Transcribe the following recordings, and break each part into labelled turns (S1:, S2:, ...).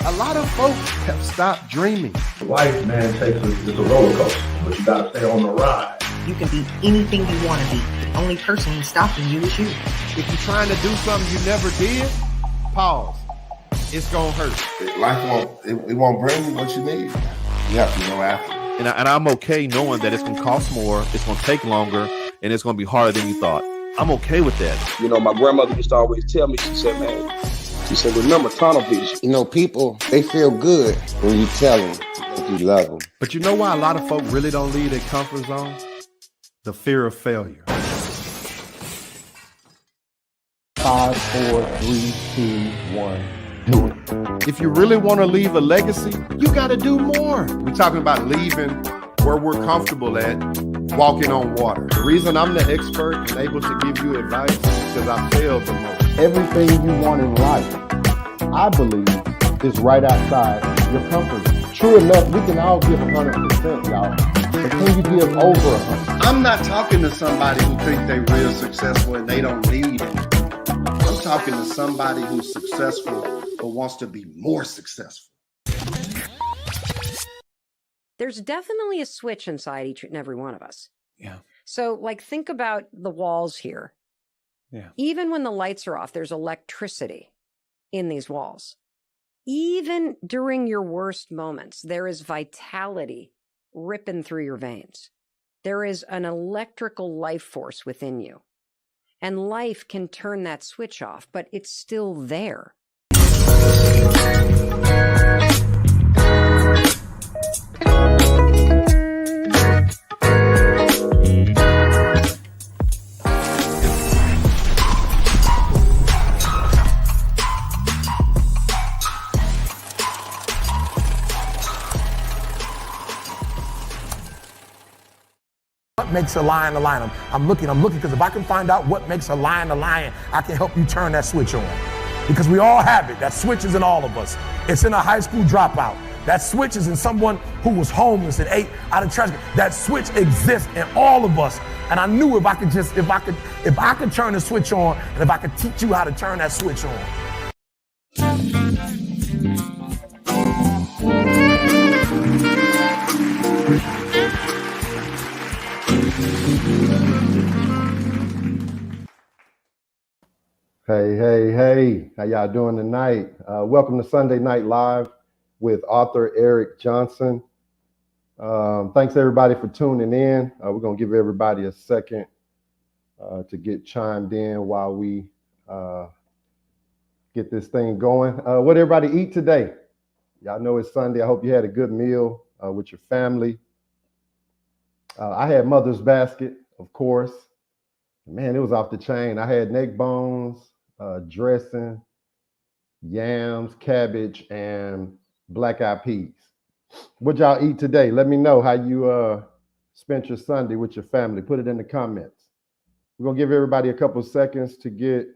S1: A lot of folks have stopped dreaming.
S2: Life, man, it's a roller coaster, but you gotta stay on the ride.
S3: You can be anything you want to be. The only person stopping you is you.
S1: If you're trying to do something you never did, pause. It's gonna hurt.
S4: Life won't bring you what you need. You have to go after it.
S5: And I'm okay knowing that it's gonna cost more, it's gonna take longer, and it's gonna be harder than you thought. I'm okay with that.
S6: You know, my grandmother used to always tell me, she said, remember tunnel vision.
S7: You know, people, they feel good when you tell them that you love them.
S1: But you know why a lot of folk really don't leave their comfort zone? The fear of failure.
S8: 5, 4, 3, 2, 1. Do it.
S1: If you really want to leave a legacy, you got to do more. We're talking about leaving where we're comfortable at, walking on water. The reason I'm the expert and able to give you advice is because I failed the most.
S8: Everything you want in life, I believe, is right outside your comfort zone. True enough, we can all give 100%, y'all. But can you give over 100%?
S1: I'm not talking to somebody who think they're real successful and they don't need it. I'm talking to somebody who's successful but wants to be more successful.
S9: There's definitely a switch inside each and every one of us.
S10: Yeah.
S9: So, like, think about the walls here.
S10: Yeah.
S9: Even when the lights are off, there's electricity in these walls. Even during your worst moments, there is vitality ripping through your veins. There is an electrical life force within you. And life can turn that switch off, but it's still there.
S11: What makes a lion a lion? I'm looking because if I can find out what makes a lion, I can help you turn that switch on. Because we all have it. That switch is in all of us. It's in a high school dropout. That switch is in someone who was homeless and ate out of trash. That switch exists in all of us. And I knew if I could turn the switch on, and if I could teach you how to turn that switch on.
S8: Hey, how y'all doing tonight? Welcome to Sunday Night Live with author Eric Johnson. Thanks everybody for tuning in. We're gonna give everybody a second to get chimed in while we get this thing going. What everybody eat today? Y'all know it's Sunday. I hope you had a good meal with your family. I had Mother's Basket, of course. Man, it was off the chain. I had neck bones, dressing, yams, cabbage, and black-eyed peas. What y'all eat today? Let me know how you spent your Sunday with your family. Put it in the comments. We're gonna give everybody a couple seconds to get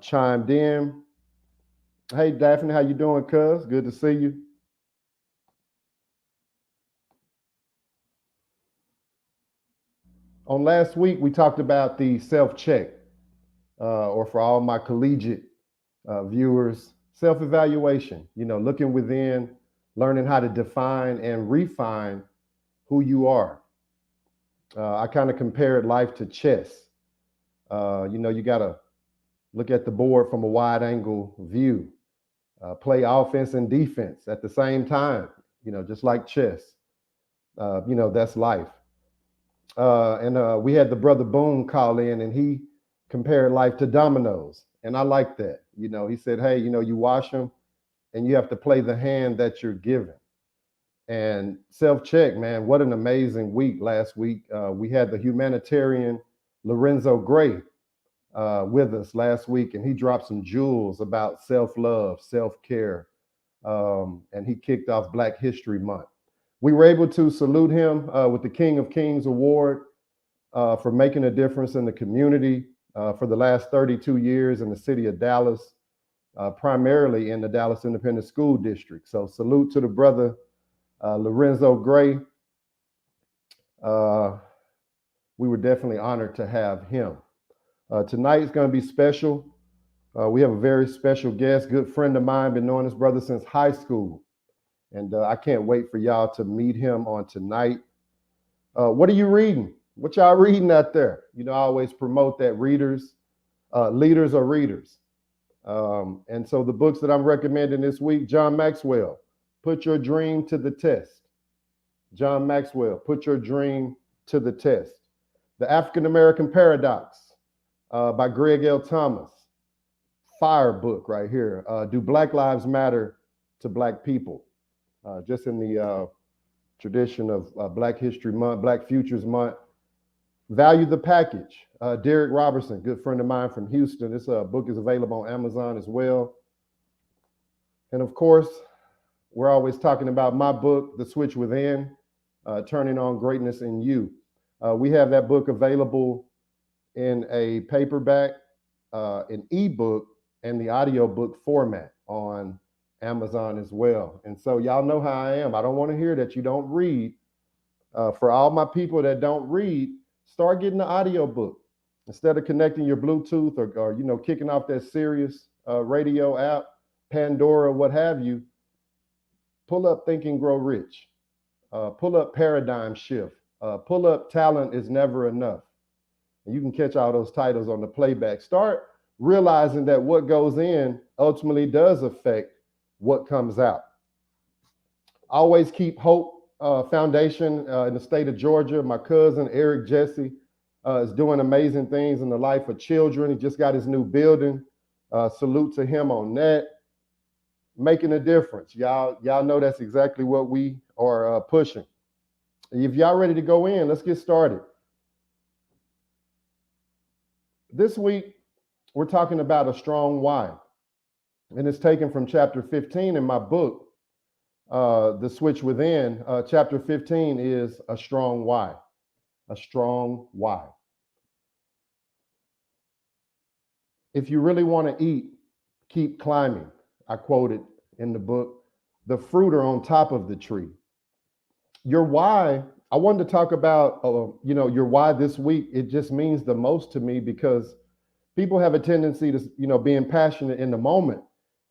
S8: chimed in. Hey, Daphne, how you doing, cuz? Good to see you. On last week, we talked about the self-check, or for all my collegiate viewers, self-evaluation, looking within, learning how to define and refine who you are. I kind of compared life to chess. You got to look at the board from a wide angle view, play offense and defense at the same time, just like chess. That's life. And we had the brother Boone call in, and he compared life to dominoes. And I like that. He said, hey, you wash them and you have to play the hand that you're given. And self-check, man, what an amazing week last week. We had the humanitarian Lorenzo Gray with us last week, and he dropped some jewels about self-love, self-care, and he kicked off Black History Month. We were able to salute him with the King of Kings Award for making a difference in the community for the last 32 years in the city of Dallas, primarily in the Dallas Independent School District. So salute to the brother Lorenzo Gray. We were definitely honored to have him. Tonight is going to be special. We have a very special guest, good friend of mine, been knowing this brother since high school. And I can't wait for y'all to meet him on tonight. What are you reading? What y'all reading out there? You know, I always promote that leaders are readers. And so the books that I'm recommending this week, John Maxwell, Put Your Dream to the Test. John Maxwell, Put Your Dream to the Test. The African American Paradox by Greg L. Thomas. Fire book right here. Do Black Lives Matter to Black People? Just in the tradition of Black History Month, Black Futures Month. Value the Package. Derek Robertson, good friend of mine from Houston. This book is available on Amazon as well. And of course, we're always talking about my book, The Switch Within, Turning on Greatness in You. We have that book available in a paperback, an ebook, and the audiobook format on Amazon as well. And so y'all know how I am. I don't want to hear that you don't read. For all my people that don't read, start getting the audiobook. Instead of connecting your Bluetooth or you know, kicking off that Sirius radio app, Pandora, what have you, pull up Think and Grow Rich. Pull up Paradigm Shift. Pull up Talent is Never Enough. And you can catch all those titles on the playback. Start realizing that what goes in ultimately does affect what comes out. Always Keep Hope Foundation in the state of Georgia. My cousin, Eric Jesse, is doing amazing things in the life of children. He just got his new building. Salute to him on that. Making a difference. Y'all know that's exactly what we are pushing. If y'all ready to go in, let's get started. This week, we're talking about a strong why. And it's taken from chapter 15 in my book, The Switch Within. Chapter 15 is a strong why. A strong why. If you really want to eat, keep climbing. I quoted in the book, the fruit are on top of the tree. Your why, I wanted to talk about, you know, your why this week. It just means the most to me because people have a tendency to, you know, being passionate in the moment.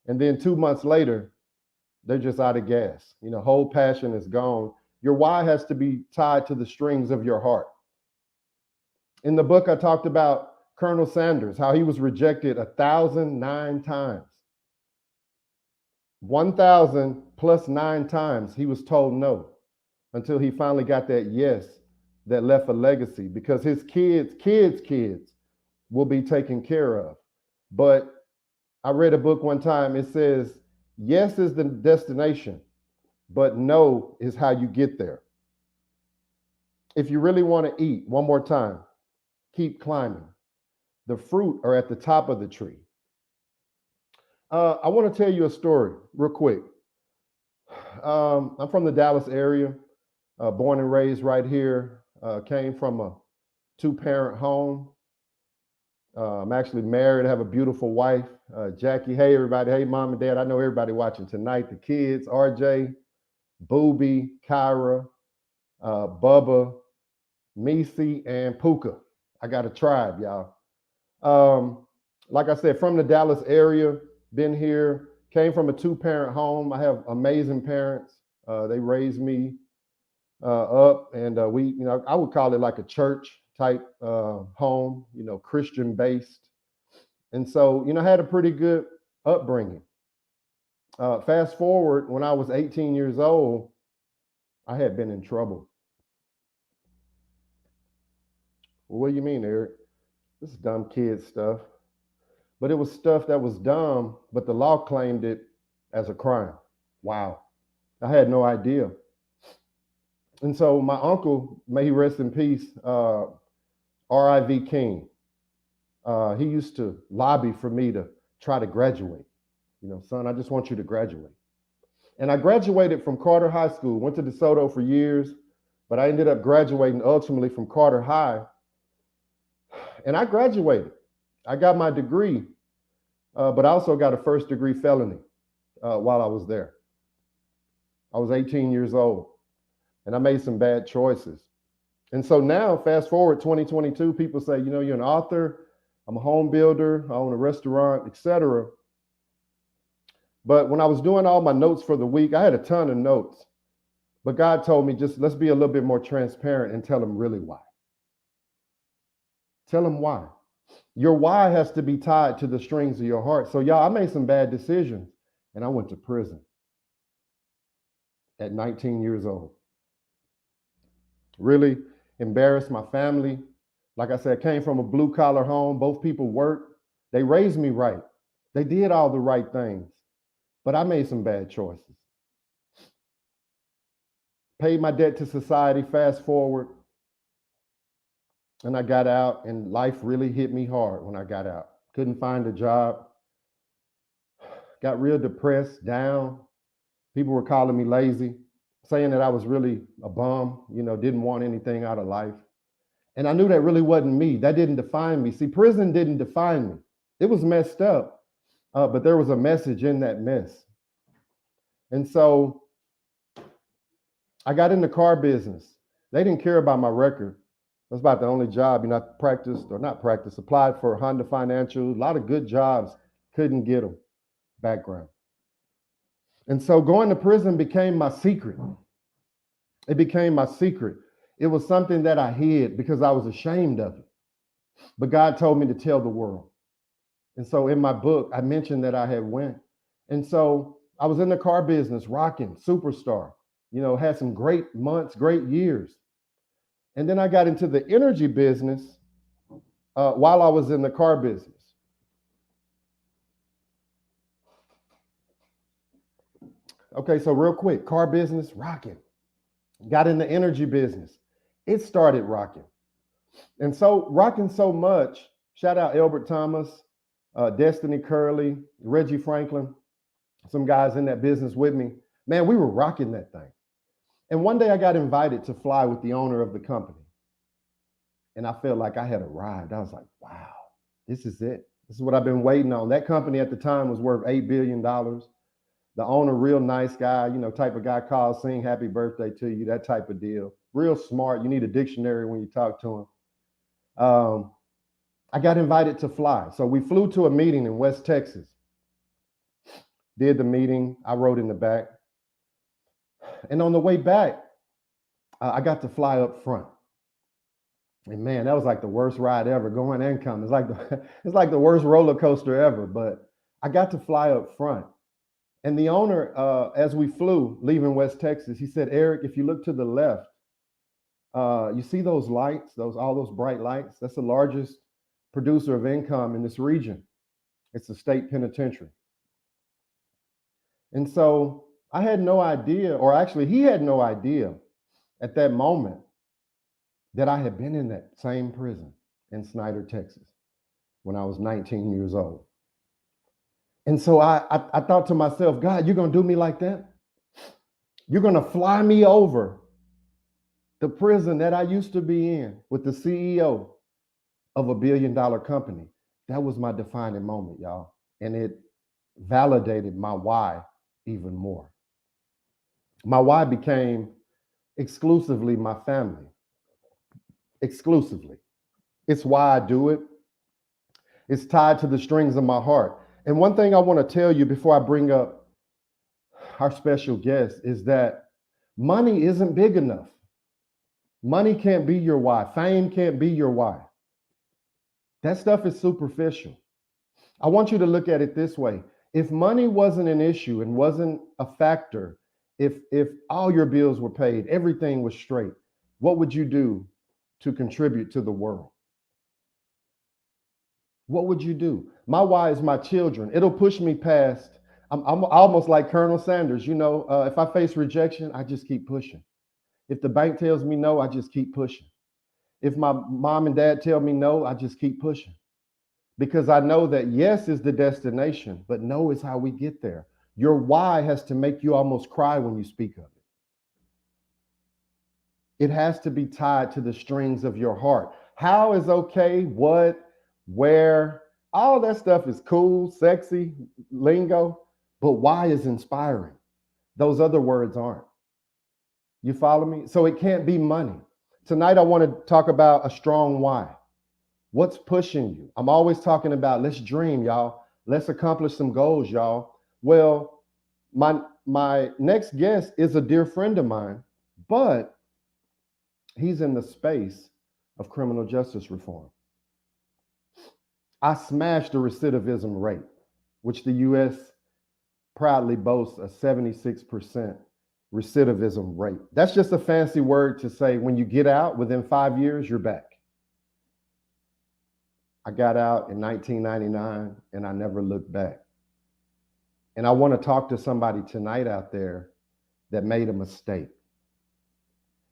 S8: And then 2 months later, they're just out of gas. You know, whole passion is gone. Your why has to be tied to the strings of your heart. In the book, I talked about Colonel Sanders, how he was rejected 1,009 times. 1,000 plus 9 times he was told no until he finally got that yes that left a legacy because his kids will be taken care of. But I read a book one time, it says, yes is the destination, but no is how you get there. If you really want to eat, one more time, keep climbing. The fruit are at the top of the tree. I want to tell you a story real quick. I'm from the Dallas area, born and raised right here, came from a 2-parent home. I'm actually married. I have a beautiful wife, Jackie. Hey, everybody. Hey, mom and dad. I know everybody watching tonight. The kids, RJ, Booby, Kyra, Bubba, Misi, and Puka. I got a tribe, y'all. Like I said, from the Dallas area, been here, came from a 2-parent home. I have amazing parents. They raised me up, and we, you know, I would call it like a church type home, you know, Christian based. And so, you know, I had a pretty good upbringing. Fast forward, when I was 18 years old, I had been in trouble. Well, what do you mean, Eric? This is dumb kid stuff. But it was stuff that was dumb, but the law claimed it as a crime. Wow. I had no idea. And so my uncle, may he rest in peace, R.I.V. King, he used to lobby for me to try to graduate. You know, son, I just want you to graduate. And I graduated from Carter High School, went to DeSoto for years, but I ended up graduating ultimately from Carter High. And I graduated. I got my degree, but I also got a first-degree felony while I was there. I was 18 years old, and I made some bad choices. And so now, fast forward 2022, people say, you know, you're an author, I'm a home builder. I own a restaurant, etc. But when I was doing all my notes for the week, I had a ton of notes. But God told me, just let's be a little bit more transparent and tell them really why. Tell them why. Your why has to be tied to the strings of your heart. So y'all, I made some bad decisions and I went to prison at 19 years old. Really embarrassed my family. Like I said, I came from a blue collar home. Both people worked. They raised me right. They did all the right things, but I made some bad choices. Paid my debt to society, fast forward, and I got out, and life really hit me hard when I got out. Couldn't find a job. Got real depressed, down. People were calling me lazy, saying that I was really a bum, didn't want anything out of life. And I knew that really wasn't me. That didn't define me. See, prison didn't define me. It was messed up, but there was a message in that mess. And so I got in the car business. They didn't care about my record. That's about the only job, applied for Honda Financial, a lot of good jobs, couldn't get them, background. And so going to prison became my secret. It became my secret. It was something that I hid because I was ashamed of it. But God told me to tell the world. And so in my book, I mentioned that I had went. And so I was in the car business, rocking, superstar, had some great months, great years. And then I got into the energy business while I was in the car business. Okay, so real quick, car business, rocking. Got in the energy business. It started rocking. And so rocking so much, shout out Albert Thomas, Destiny Curley, Reggie Franklin, some guys in that business with me. Man, we were rocking that thing. And one day I got invited to fly with the owner of the company. And I felt like I had arrived. I was like, wow, this is it. This is what I've been waiting on. That company at the time was worth $8 billion. The owner, real nice guy, type of guy calls, sing happy birthday to you, that type of deal. Real smart. You need a dictionary when you talk to him. I got invited to fly. So we flew to a meeting in West Texas. Did the meeting. I rode in the back. And on the way back, I got to fly up front. And man, that was like the worst ride ever, going and coming. It's like the worst roller coaster ever. But I got to fly up front. And the owner, as we flew, leaving West Texas, he said, Eric, if you look to the left, you see those lights, all those bright lights? That's the largest producer of income in this region. It's the state penitentiary. And so I had no idea, or actually he had no idea at that moment that I had been in that same prison in Snyder, Texas, when I was 19 years old. And so I thought to myself, God, you're going to do me like that? You're going to fly me over the prison that I used to be in with the CEO of $1 billion company. That was my defining moment, y'all. And it validated my why even more. My why became exclusively my family. Exclusively. It's why I do it. It's tied to the strings of my heart. And one thing I want to tell you before I bring up our special guest is that money isn't big enough. Money can't be your why. Fame can't be your why. That stuff is superficial. I want you to look at it this way. If money wasn't an issue and wasn't a factor, if all your bills were paid, everything was straight, what would you do to contribute to the world? What would you do? My why is my children. It'll push me past. I'm almost like Colonel Sanders. If I face rejection, I just keep pushing. If the bank tells me no, I just keep pushing. If my mom and dad tell me no, I just keep pushing. Because I know that yes is the destination, but no is how we get there. Your why has to make you almost cry when you speak of it. It has to be tied to the strings of your heart. How is okay, what, where, all that stuff is cool, sexy, lingo, but why is inspiring. Those other words aren't. You follow me? So it can't be money. Tonight I want to talk about a strong why. What's pushing you? I'm always talking about let's dream, y'all. Let's accomplish some goals, y'all. Well, my next guest is a dear friend of mine, but he's in the space of criminal justice reform. I smashed the recidivism rate, which the US proudly boasts a 76% recidivism rate. That's just a fancy word to say when you get out within 5 years, you're back. I got out in 1999 and I never looked back. And I want to talk to somebody tonight out there that made a mistake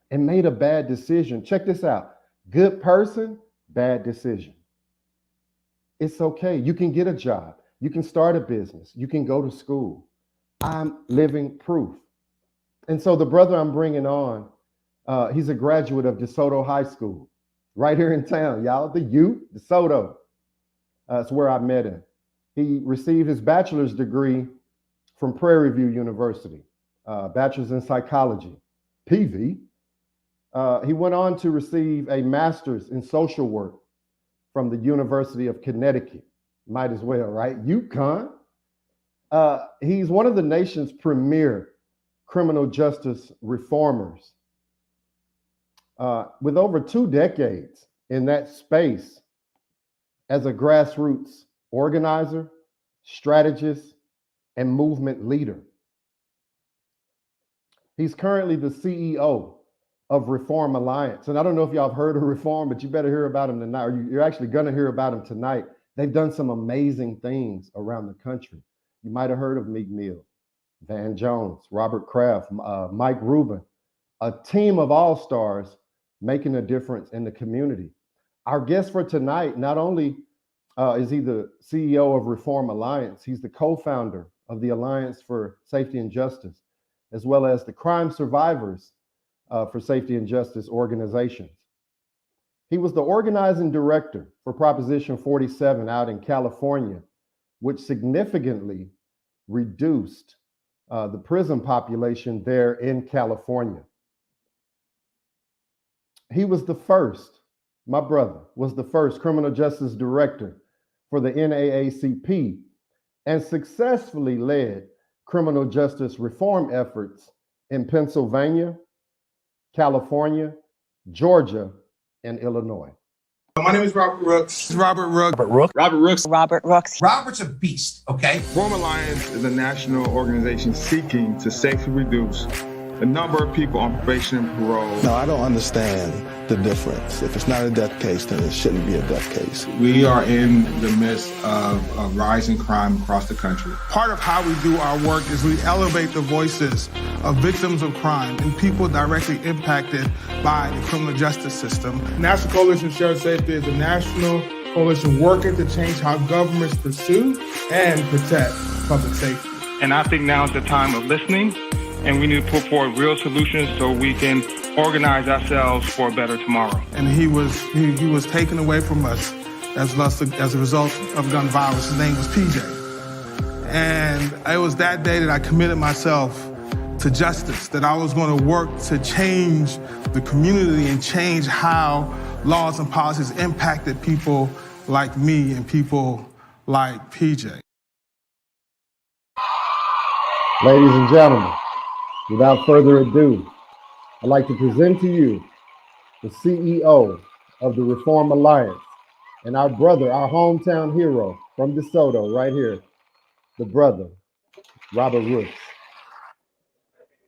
S8: and made a bad decision. Check this out. Good person, bad decision. It's okay. You can get a job. You can start a business. You can go to school. I'm living proof. And so the brother I'm bringing on, he's a graduate of DeSoto High School, right here in town, y'all. The U, DeSoto. That's where I met him. He received his bachelor's degree from Prairie View University, bachelor's in psychology, PV. He went on to receive a master's in social work from the University of Connecticut. Might as well, right? UConn. He's one of the nation's premier criminal justice reformers. With over 2 decades in that space as a grassroots organizer, strategist, and movement leader. He's currently the CEO of Reform Alliance. And I don't know if y'all have heard of Reform, but you better hear about him tonight, or you're actually gonna hear about him tonight. They've done some amazing things around the country. You might have heard of Meek Mill, Van Jones, Robert Kraft, Mike Rubin, a team of all-stars making a difference in the community. Our guest for tonight, not only is he the CEO of Reform Alliance, he's the co-founder of the Alliance for Safety and Justice, as well as the Crime Survivors for Safety and Justice organizations. He was the organizing director for Proposition 47 out in California, which significantly reduced the prison population there in California. He was the first, my brother was the first criminal justice director for the NAACP and successfully led criminal justice reform efforts in Pennsylvania, California, Georgia, and Illinois.
S11: My name is Robert Rooks. Robert Rooks.
S10: Robert's a beast, okay?
S12: Reform Alliance is a national organization seeking to safely reduce the number of people on probation and parole.
S13: No, I don't understand the difference. If it's not a death case, then it shouldn't be a death case.
S12: We are in the midst of a rising crime across the country.
S11: Part of how we do our work is we elevate the voices of victims of crime and people directly impacted by the criminal justice system. National Coalition Shared Safety is a national coalition working to change how governments pursue and protect public safety.
S12: And I think now is the time of listening, and we need to put forward real solutions so we can organize ourselves for a better tomorrow.
S11: And he was taken away from us as a result of gun violence. His name was PJ. And it was that day that I committed myself to justice, that I was going to work to change the community and change how laws and policies impacted people like me and people like PJ.
S8: Ladies and gentlemen, without further ado, I'd like to present to you the CEO of the Reform Alliance and our brother, our hometown hero from DeSoto right here, the brother, Robert Rooks.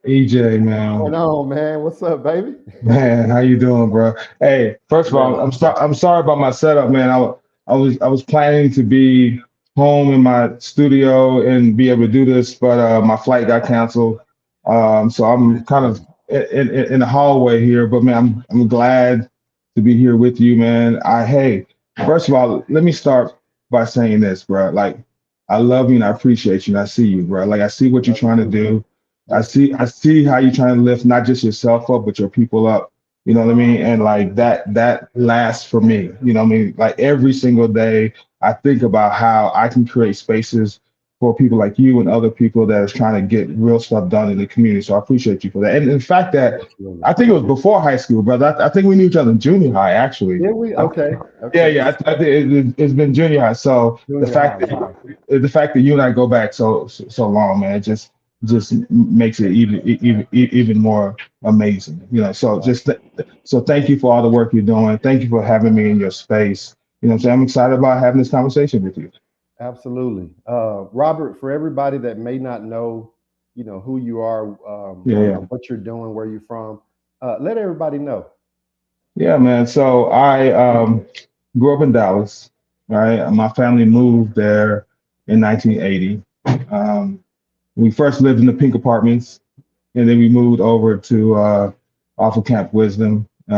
S12: EJ, man.
S8: What's going on, man? What's up, baby?
S12: Man, how you doing, bro? Hey, first of all, I'm sorry about my setup, man. I was planning to be home in my studio and be able to do this, but my flight got canceled. So I'm kind of in the hallway here, but man, I'm glad to be here with you, man. Hey, first of all, let me start by saying this, bro. Like, I love you and I appreciate you and I see you, bro. Like, I see what you're trying to do. I see how you're trying to lift not just yourself up, but your people up. You know what I mean? And like that lasts for me. You know what I mean? Like every single day, I think about how I can create spaces for people like you and other people that is trying to get real stuff done in the community. So I appreciate you for that. And in fact, that I think it was before high school, brother. I think we knew each other in junior high, actually.
S8: Yeah, we okay.
S12: Yeah. I think it's been junior high. So the fact that you and I go back so long, man, it just makes it even more amazing. So thank you for all the work you're doing. Thank you for having me in your space. You know what I'm saying? I'm excited about having this conversation with you.
S8: Absolutely. Robert, for everybody that may not know, who you are, what you're doing, where you're from, let everybody know.
S12: Yeah, man. So I grew up in Dallas, right? My family moved there in 1980. We first lived in the pink apartments, and then we moved over to off of Camp Wisdom. We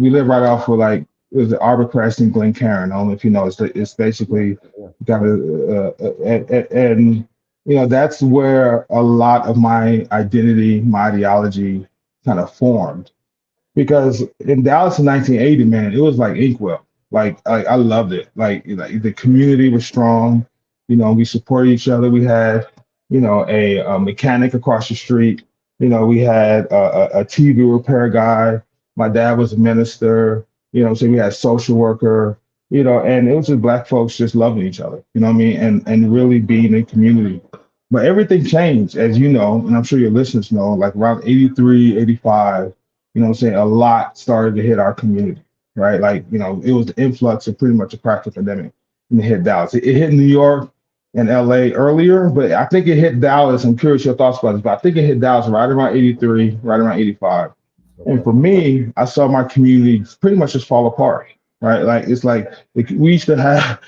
S12: live right off of it was Arborcrest and Glencairn. I don't know if you know, it's basically got and that's where a lot of my identity, my ideology kind of formed. Because in Dallas in 1980, man, it was like Inkwell. I loved it. Like the community was strong. We supported each other. We had, a mechanic across the street. We had a TV repair guy. My dad was a minister. So we had a social worker. And it was just Black folks just loving each other. You know what I mean? And really being in community. But everything changed, as you know, and I'm sure your listeners know. Like around 83, 85. A lot started to hit our community, right? It was the influx of pretty much a crack epidemic, and it hit Dallas. It hit New York and LA earlier, but I think it hit Dallas. I'm curious your thoughts about this, but I think it hit Dallas right around 83, right around 85. And for me, I saw my community pretty much just fall apart, right? We used to have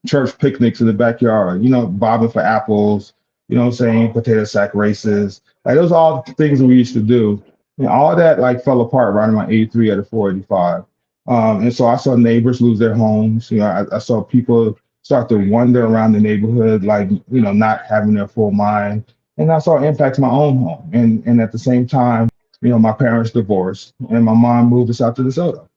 S12: church picnics in the backyard, bobbing for apples, potato sack races. Those are all things that we used to do. And all of that fell apart right around 83 at 485. And so I saw neighbors lose their homes. I saw people start to wander around the neighborhood, not having their full mind. And I saw it impact my own home. And at the same time, my parents divorced and my mom moved us out to DeSoto.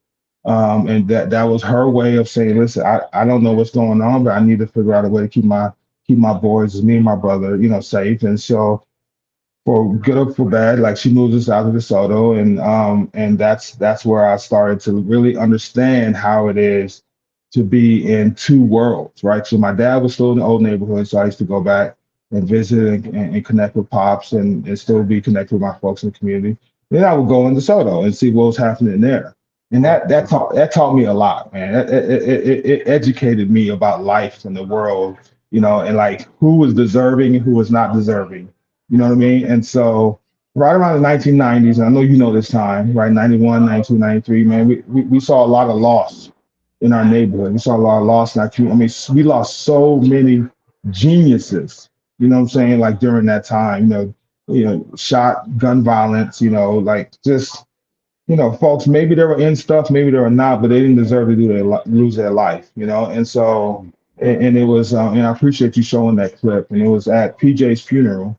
S12: And that was her way of saying, listen, I don't know what's going on, but I need to figure out a way to keep my boys, me and my brother, safe. And so for good or for bad, she moved us out of DeSoto, and that's where I started to really understand how it is to be in two worlds, right? So my dad was still in the old neighborhood, so I used to go back and visit and connect with pops and still be connected with my folks in the community. Then I would go into DeSoto and see what was happening there. And that taught me a lot, man. It educated me about life and the world, and who was deserving and who was not deserving. You know what I mean? And so right around the 1990s, and I know you know this time, right? 91, 92, 93, man, we saw a lot of loss in our neighborhood. We saw a lot of loss in our community. I mean, we lost so many geniuses, during that time, shot, gun violence, folks, maybe they were in stuff, maybe they were not, but they didn't deserve to lose their life, And so, and it was, and I appreciate you showing that clip. And it was at PJ's funeral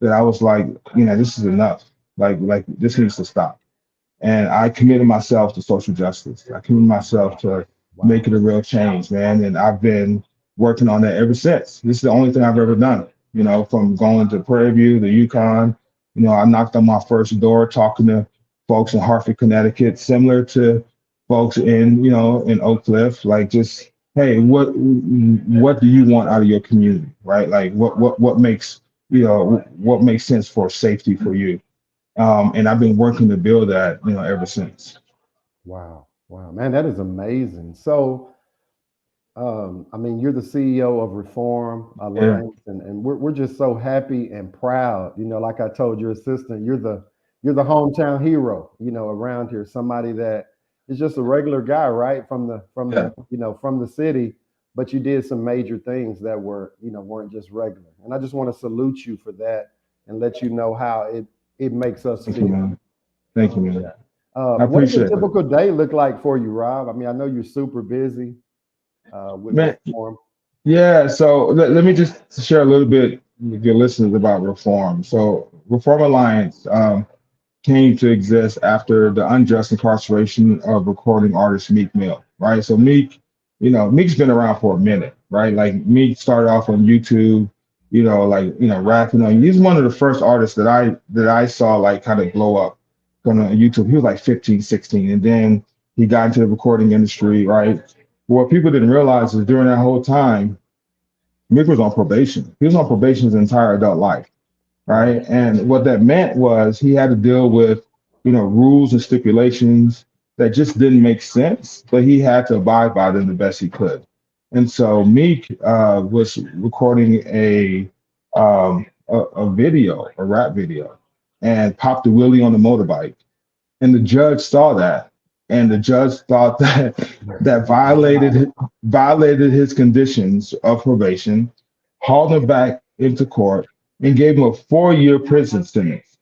S12: that I was like, this is enough. This needs to stop. And I committed myself to social justice. I committed myself to making a real change, man. And I've been working on that ever since. This is the only thing I've ever done, from going to Prairie View, the Yukon. I knocked on my first door talking to folks in Hartford, Connecticut, similar to folks in Oak Cliff, just, hey, what do you want out of your community, right? What makes sense for safety for you? And I've been working to build that, ever since.
S8: Wow, man, that is amazing. So, you're the CEO of Reform Alliance, and we're just so happy and proud. Like I told your assistant, you're the hometown hero, around here, somebody that is just a regular guy, right? From the city, but you did some major things that weren't just regular. And I just want to salute you for that and let you know how it makes us feel.
S12: Thank you, man.
S8: What does a typical day look like for you, Rob? I know you're super busy with Reform.
S12: Yeah, so let me just share a little bit with your listeners about Reform. So Reform Alliance came to exist after the unjust incarceration of recording artist Meek Mill, right? So Meek Meek's been around for a minute, right? Like Meek started off on YouTube, rapping on. He's one of the first artists that I saw like kind of blow up on YouTube. He was like 15, 16, and then he got into the recording industry, right? What people didn't realize is during that whole time, Meek was on probation. He was on probation his entire adult life, right? And what that meant was he had to deal with, rules and stipulations that just didn't make sense, but he had to abide by them the best he could. And so Meek was recording a video, a rap video, and popped a wheelie on the motorbike. And the judge saw that, and the judge thought that violated his conditions of probation, hauled him back into court, and gave him a 4-year prison sentence.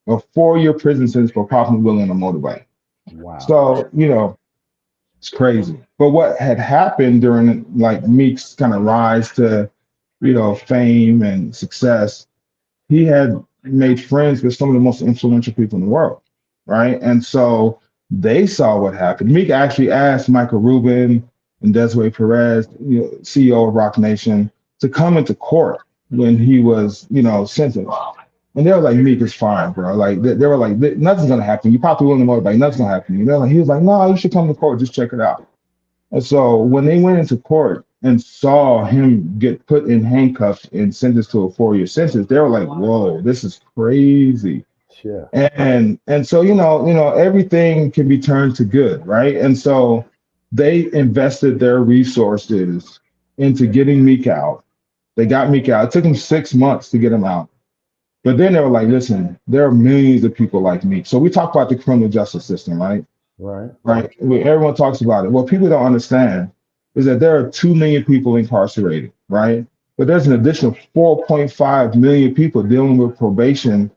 S12: A 4-year prison sentence for popping a wheelie on a motorbike.
S8: Wow.
S12: So, it's crazy. But what had happened during like Meek's kind of rise to, fame and success, he had made friends with some of the most influential people in the world, right? And so they saw what happened. Meek actually asked Michael Rubin and Desiree Perez, CEO of Rock Nation, to come into court when he was, sentenced. And they were like, Meek is fine, bro. Like they were like, nothing's gonna happen. You probably will in the motorbike, nothing's gonna happen. He was like, no, you should come to court, just check it out. And so when they went into court and saw him get put in handcuffs and sentenced to a 4-year sentence, they were like, whoa, this is crazy.
S8: Yeah.
S12: And so everything can be turned to good, right? And so they invested their resources into getting Meek out. They got Meek out. It took them 6 months to get him out. But then they were like, listen, there are millions of people like Meek. So we talk about the criminal justice system, right?
S8: Right.
S12: Everyone talks about it. What people don't understand is that there are 2 million people incarcerated, right? But there's an additional 4.5 million people dealing with probation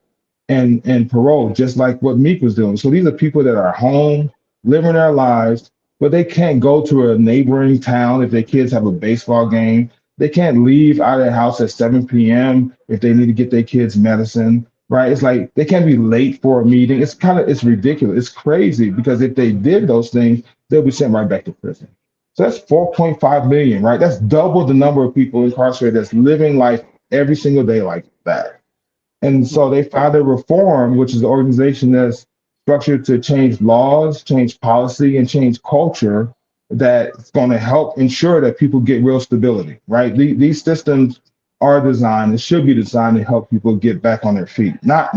S12: and parole, just like what Meek was doing. So these are people that are home, living their lives, but they can't go to a neighboring town if their kids have a baseball game. They can't leave out of their house at 7 p.m. if they need to get their kids medicine, right? It's like they can't be late for a meeting. It's ridiculous. It's crazy because if they did those things, they'll be sent right back to prison. So that's 4.5 million, right? That's double the number of people incarcerated that's living life every single day like that. And so they founded Reform, which is an organization that's structured to change laws, change policy, and change culture that's going to help ensure that people get real stability, right? These systems are designed, it should be designed to help people get back on their feet, not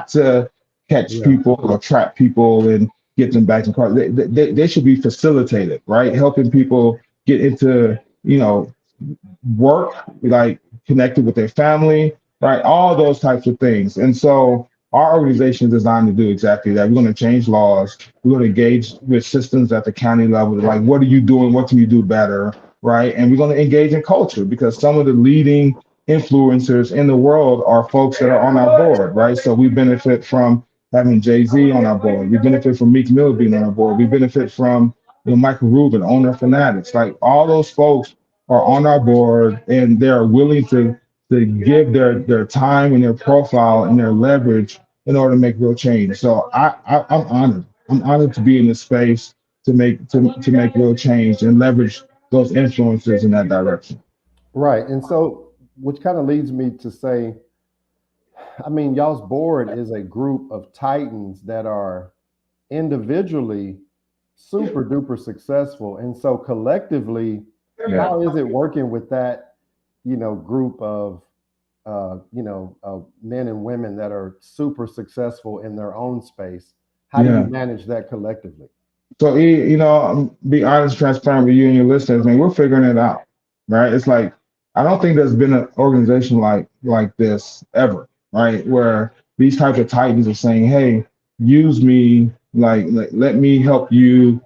S12: to catch people or trap people and get them back in car. They should be facilitated, right? Helping people get into, work, like connected with their family, right? All those types of things. And so our organization is designed to do exactly that. We're going to change laws. We're going to engage with systems at the county level. Like, what are you doing? What can you do better? Right. And we're going to engage in culture because some of the leading influencers in the world are folks that are on our board. Right. So we benefit from having Jay-Z on our board. We benefit from Meek Mill being on our board. We benefit from Michael Rubin, owner of Fanatics. Like all those folks are on our board and they're willing to give their time and their profile and their leverage in order to make real change. So I'm honored. I'm honored to be in this space to make real change and leverage those influences in that direction.
S8: Right. And so, which kind of leads me to say, I mean, y'all's board is a group of titans that are individually super duper successful. And so collectively, how is it working with that, group of, men and women that are super successful in their own space? How do you manage that collectively?
S12: So, be honest, transparent with you and your listeners. I mean, we're figuring it out, right? It's like, I don't think there's been an organization like this ever, right? Where these type of titans are saying, hey, use me, like let me help you,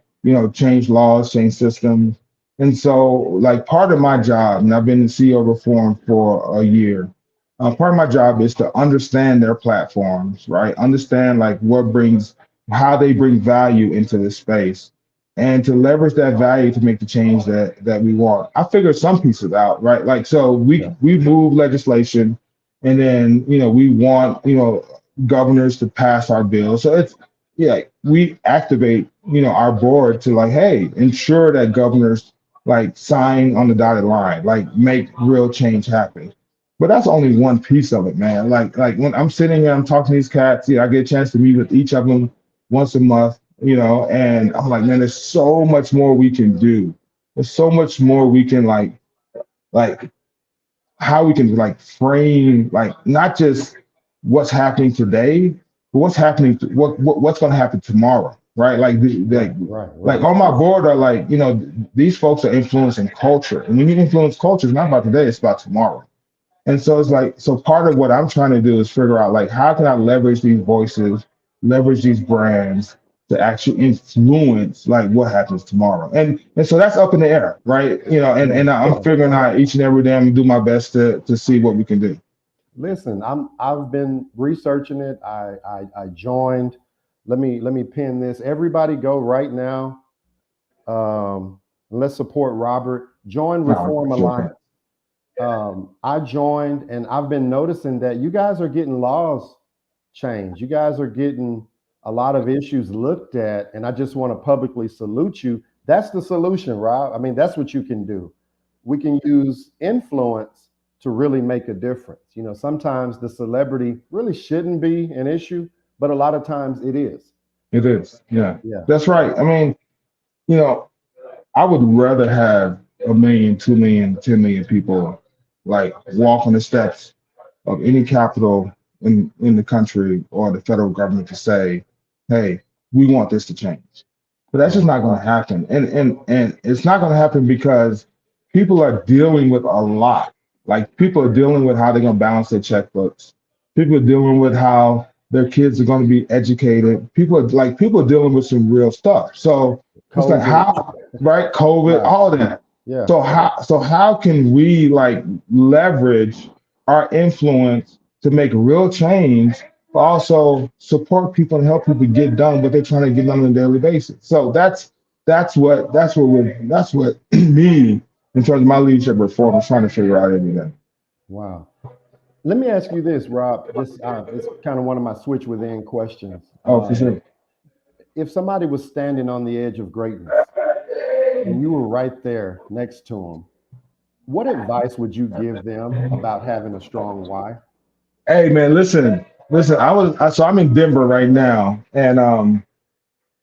S12: change laws, change systems. And so, like, part of my job, and I've been in CEO of Reform for a year, part of my job is to understand their platforms, right? Understand like how they bring value into this space and to leverage that value to make the change that we want. I figured some pieces out, right? Like, so we move legislation and then, we want, governors to pass our bill. So we activate our board to like, hey, ensure that governors like sign on the dotted line, like make real change happen. But that's only one piece of it, man. Like when I'm sitting here, I'm talking to these cats, I get a chance to meet with each of them once a month, and I'm like, man, there's so much more we can do. There's so much more we can like how we can like frame like not just what's happening today, but what's happening what's going to happen tomorrow, right? Like like on my board are like these folks are influencing culture, and when you influence culture, it's not about today, it's about tomorrow. And so it's like, so part of what I'm trying to do is figure out like how can I leverage these voices, leverage these brands to actually influence like what happens tomorrow. And so that's up in the air, right? And I'm figuring out each and every day I'm gonna do my best to see what we can do.
S8: Listen, I've been researching it. I joined. Let me pin this. Everybody go right now. Let's support Robert. Join Reform Alliance. I joined, and I've been noticing that you guys are getting laws changed. You guys are getting a lot of issues looked at, and I just want to publicly salute you. That's the solution, Rob. I mean, that's what you can do. We can use influence to really make a difference. Sometimes the celebrity really shouldn't be an issue, but a lot of times it is.
S12: It is. Yeah. That's right. I mean, I would rather have 1 million, 2 million, 10 million people like walk on the steps of any capital in the country or the federal government to say, hey, we want this to change. But that's just not going to happen. And it's not going to happen because people are dealing with a lot. Like people are dealing with how they're going to balance their checkbooks. People are dealing with how their kids are going to be educated. People are dealing with some real stuff. So it's like how, right? COVID, all of that.
S8: Yeah.
S12: So how can we like leverage our influence to make real change, but also support people and help people get done what they're trying to get done on a daily basis? So that's what me in terms of my leadership reform is trying to figure out every day.
S8: Wow. Let me ask you this, Rob. It's kind of one of my switch within questions.
S12: Oh, for sure.
S8: If somebody was standing on the edge of greatness and you were right there next to them, what advice would you give them about having a strong why?
S12: Hey man, listen. So I'm in Denver right now, and I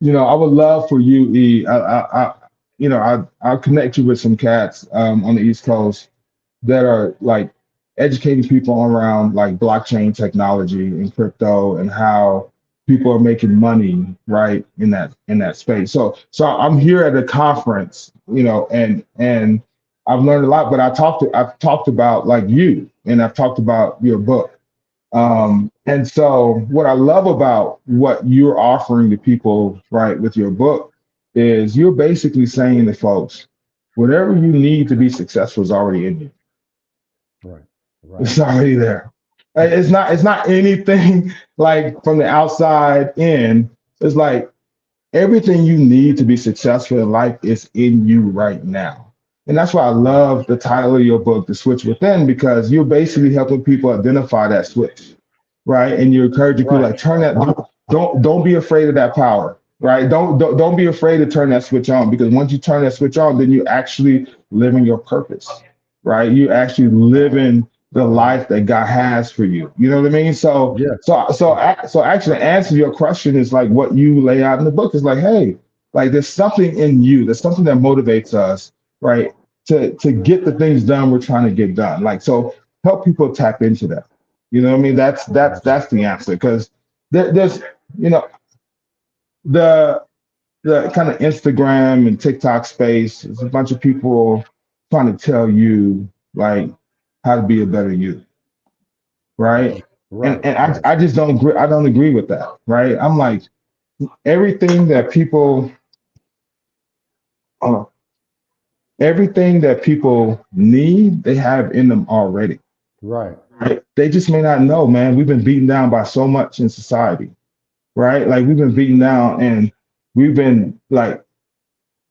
S12: would love for you, E. I'll connect you with some cats on the East Coast that are like educating people around like blockchain technology and crypto and how people are making money right in that space. So I'm here at a conference, and I've learned a lot, but I've talked about like you, and I've talked about your book. And so what I love about what you're offering to people, right, with your book is you're basically saying to folks, whatever you need to be successful is already in you.
S8: Right.
S12: It's already there. It's not anything like from the outside in. It's like everything you need to be successful in life is in you right now. And that's why I love the title of your book, The Switch Within, because you're basically helping people identify that switch, right? And you're encouraging people like turn that. Don't be afraid of that power, right? Don't be afraid to turn that switch on, because once you turn that switch on, then you're actually living your purpose, right? You're actually living the life that God has for you. You know what I mean? So actually the answer to your question is like what you lay out in the book is like, hey, like there's something in you, there's something that motivates us, right? To get the things done we're trying to get done. Like, so help people tap into that. You know what I mean? That's the answer. Because there's, the kind of Instagram and TikTok space is a bunch of people trying to tell you like how to be a better you, right? And I just don't agree. I don't agree with that, right? I'm like, everything that people need, they have in them already.
S8: Right.
S12: They just may not know, man. We've been beaten down by so much in society, right? Like we've been beaten down and we've been like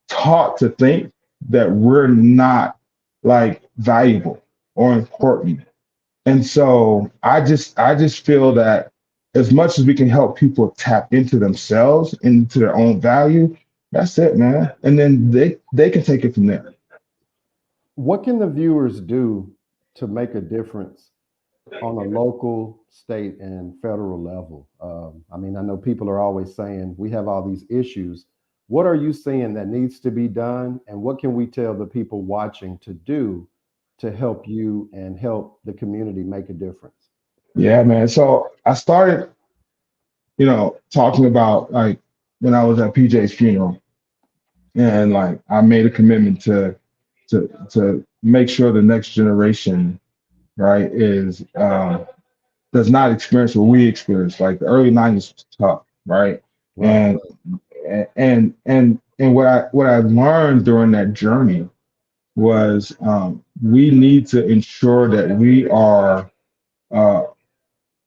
S12: taught to think that we're not like valuable or important. And so I just feel that as much as we can help people tap into themselves, into their own value, that's it, man. And then they can take it from there.
S8: What can the viewers do to make a difference on a local, state, and federal level? I mean, I know people are always saying we have all these issues. What are you seeing that needs to be done? And what can we tell the people watching to do to help you and help the community make a difference?
S12: Yeah, man. So I started, talking about like when I was at PJ's funeral, and like I made a commitment to make sure the next generation, right, is does not experience what we experienced. Like the early 90s was tough, right?
S8: Right.
S12: And what I learned during that journey was we need to ensure that we are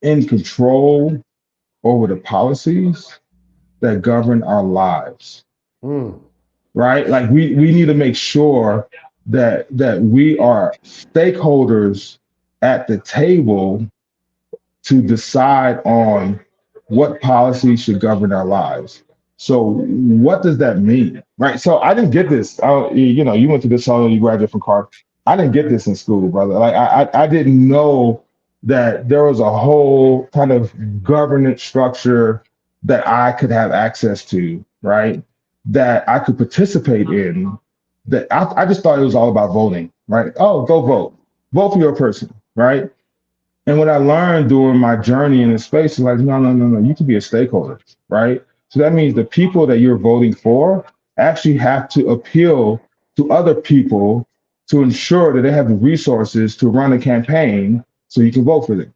S12: in control over the policies that govern our lives. Right? Like we need to make sure that we are stakeholders at the table to decide on what policy should govern our lives. So what does that mean? Right? So I didn't get this. You went to this school, you graduated from Clark. I didn't get this in school, brother. Like I didn't know that there was a whole kind of governance structure that I could have access to, right? That I could participate in. That I just thought it was all about voting, right? Oh, go vote for your person, right? And what I learned during my journey in this space is like, no, you can be a stakeholder, right? So that means the people that you're voting for actually have to appeal to other people to ensure that they have the resources to run a campaign so you can vote for them.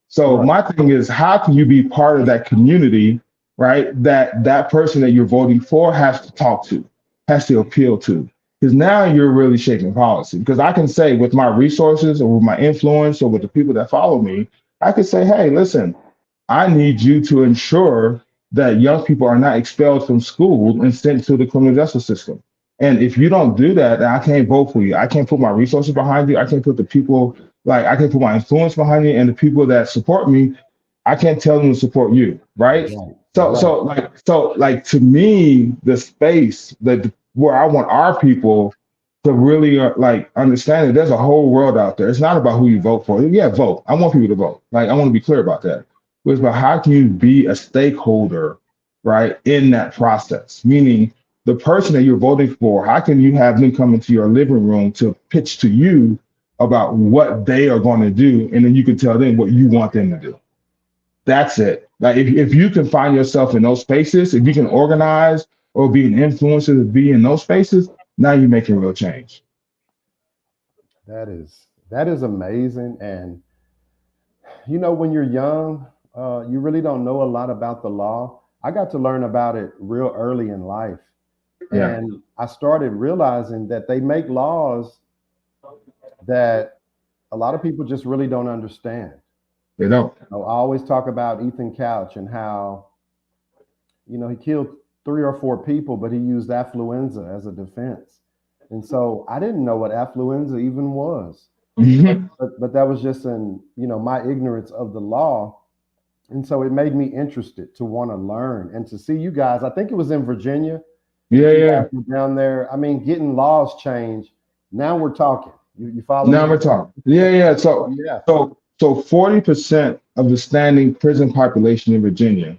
S12: So my thing is, how can you be part of that community, right? That person that you're voting for has to talk to, has to appeal to. Because now you're really shaping policy. Because I can say with my resources or with my influence or with the people that follow me, I could say, hey, listen, I need you to ensure that young people are not expelled from school and sent to the criminal justice system. And if you don't do that, then I can't vote for you. I can't put my resources behind you. I can't put the people, like I can put my influence behind you, and the people that support me, I can't tell them to support you, right? So to me, the space that where I want our people to really understand that there's a whole world out there. It's not about who you vote for. Yeah, vote. I want people to vote. Like I want to be clear about that. But it's about how can you be a stakeholder, right, in that process? Meaning the person that you're voting for, how can you have them come into your living room to pitch to you about what they are going to do, and then you can tell them what you want them to do. That's it. Like if you can find yourself in those spaces, if you can organize or be an influencer to be in those spaces, now you're making real change.
S8: That is amazing. And when you're young, you really don't know a lot about the law. I got to learn about it real early in life.
S12: Yeah.
S8: And I started realizing that they make laws that a lot of people just really don't understand.
S12: They don't.
S8: I always talk about Ethan Couch and how, he killed 3 or 4 people, but he used affluenza as a defense. And so I didn't know what affluenza even was. But that was just my ignorance of the law. And so it made me interested to want to learn and to see you guys. I think it was in Virginia.
S12: Yeah.
S8: Down there. I mean, getting laws changed. Now we're talking. You follow?
S12: Now we're talking. Yeah. So 40% of the standing prison population in Virginia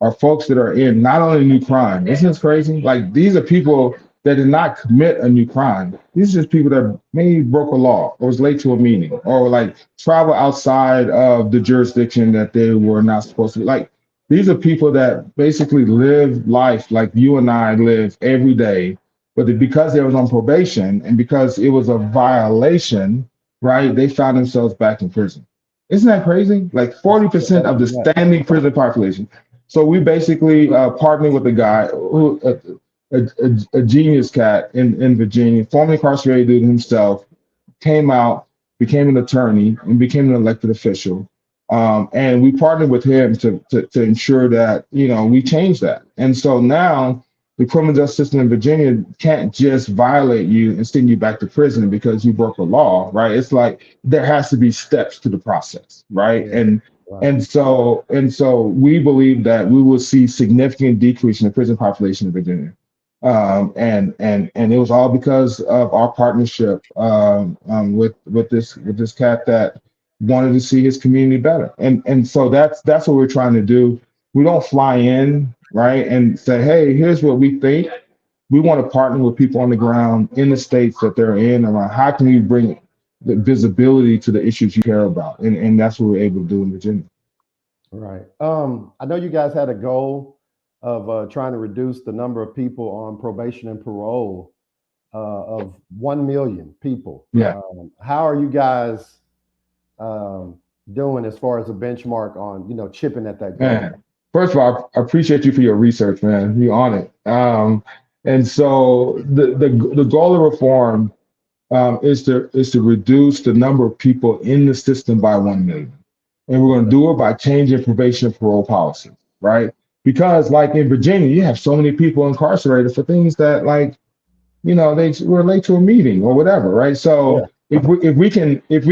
S12: are folks that are in not only new crime. Isn't this crazy? Like these are people that did not commit a new crime. These are just people that maybe broke a law or was late to a meeting or like travel outside of the jurisdiction that they were not supposed to. Like these are people that basically live life like you and I live every day, but because they was on probation and because it was a violation, right, they found themselves back in prison. Isn't that crazy? Like 40% of the standing prison population. So we basically partnered with a guy who a genius cat in Virginia, formerly incarcerated himself, came out, became an attorney, and became an elected official. And we partnered with him to ensure that, we change that. And so now the criminal justice system in Virginia can't just violate you and send you back to prison because you broke a law, right? It's like there has to be steps to the process, right? Yeah. And so we believe that we will see significant decrease in the prison population in Virginia. And it was all because of our partnership with this cat that wanted to see his community better. And so that's what we're trying to do. We don't fly in, right, and say, hey, here's what we think. We want to partner with people on the ground in the states that they're in around how can we bring the visibility to the issues you care about. And that's what we're able to do in Virginia.
S8: Right. I know you guys had a goal of trying to reduce the number of people on probation and parole of 1 million people.
S12: Yeah.
S8: How are you guys doing as far as a benchmark on, chipping at that goal?
S12: Man, first of all, I appreciate you for your research, man. You're on it. And so the goal of reform is to reduce the number of people in the system by 1 million. And we're going to do it by changing probation and parole policy, right? Because like in Virginia, you have so many people incarcerated for things that they were late to a meeting or whatever, right? So if we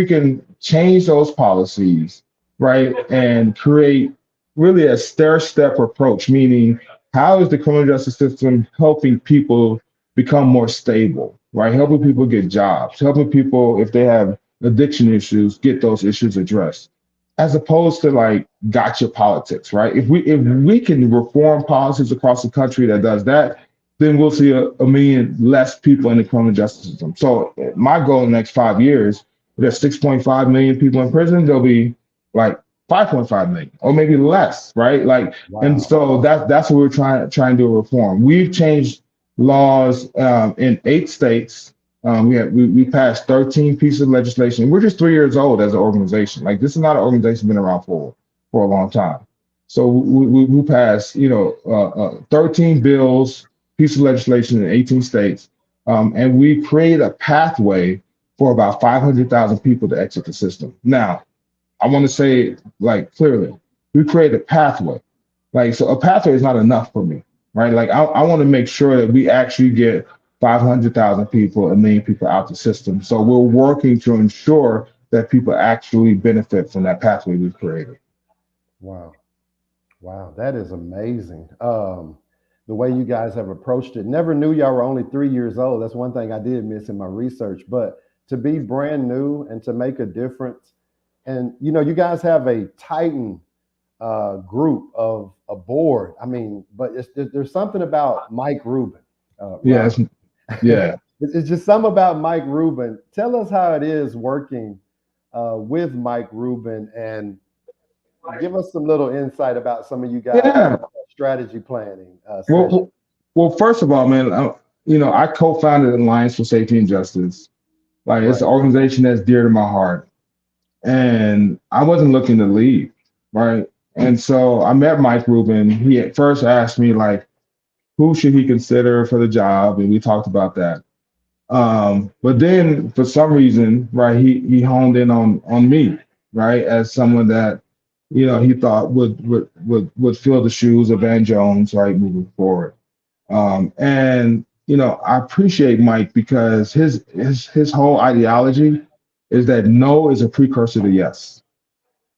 S12: can change those policies, right, and create really a stair-step approach, meaning how is the criminal justice system helping people become more stable, right? Helping people get jobs, helping people, if they have addiction issues, get those issues addressed, as opposed to like gotcha politics, right? If we can reform policies across the country that does that, then we'll see a million less people in the criminal justice system. So my goal in the next 5 years, there's 6.5 million people in prison, there'll be like 5.5 million or maybe less, right? Like, and so that's what we're trying to do a reform. We've changed laws in 8 states. We passed 13 pieces of legislation. We're just 3 years old as an organization. Like, this is not an organization been around for a long time. So we passed, 13 bills, pieces of legislation in 18 states, and we created a pathway for about 500,000 people to exit the system. Now, I want to say, like, clearly, we created a pathway. Like, so a pathway is not enough for me, right? Like, I want to make sure that we actually get 500,000 people, 1 million people out the system. So we're working to ensure that people actually benefit from that pathway we've created.
S8: Wow, that is amazing. The way you guys have approached it. Never knew y'all were only 3 years old. That's one thing I did miss in my research. But to be brand new and to make a difference, and you guys have a titan group of a board. I mean, but there's something about Mike Rubin.
S12: Yes. Yeah.
S8: It's just something about Mike Rubin. Tell us how it is working with Mike Rubin, and give us some little insight about some of you guys' strategy planning.
S12: Well, first of all, man, I co-founded Alliance for Safety and Justice. Like, it's an organization that's dear to my heart, and I wasn't looking to leave, right? And so I met Mike Rubin. He at first asked me, like, who should he consider for the job, and we talked about that. But then for some reason, right, he honed in on me, right, as someone that he thought would fill the shoes of Van Jones, right, moving forward. And I appreciate Mike because his whole ideology is that no is a precursor to yes.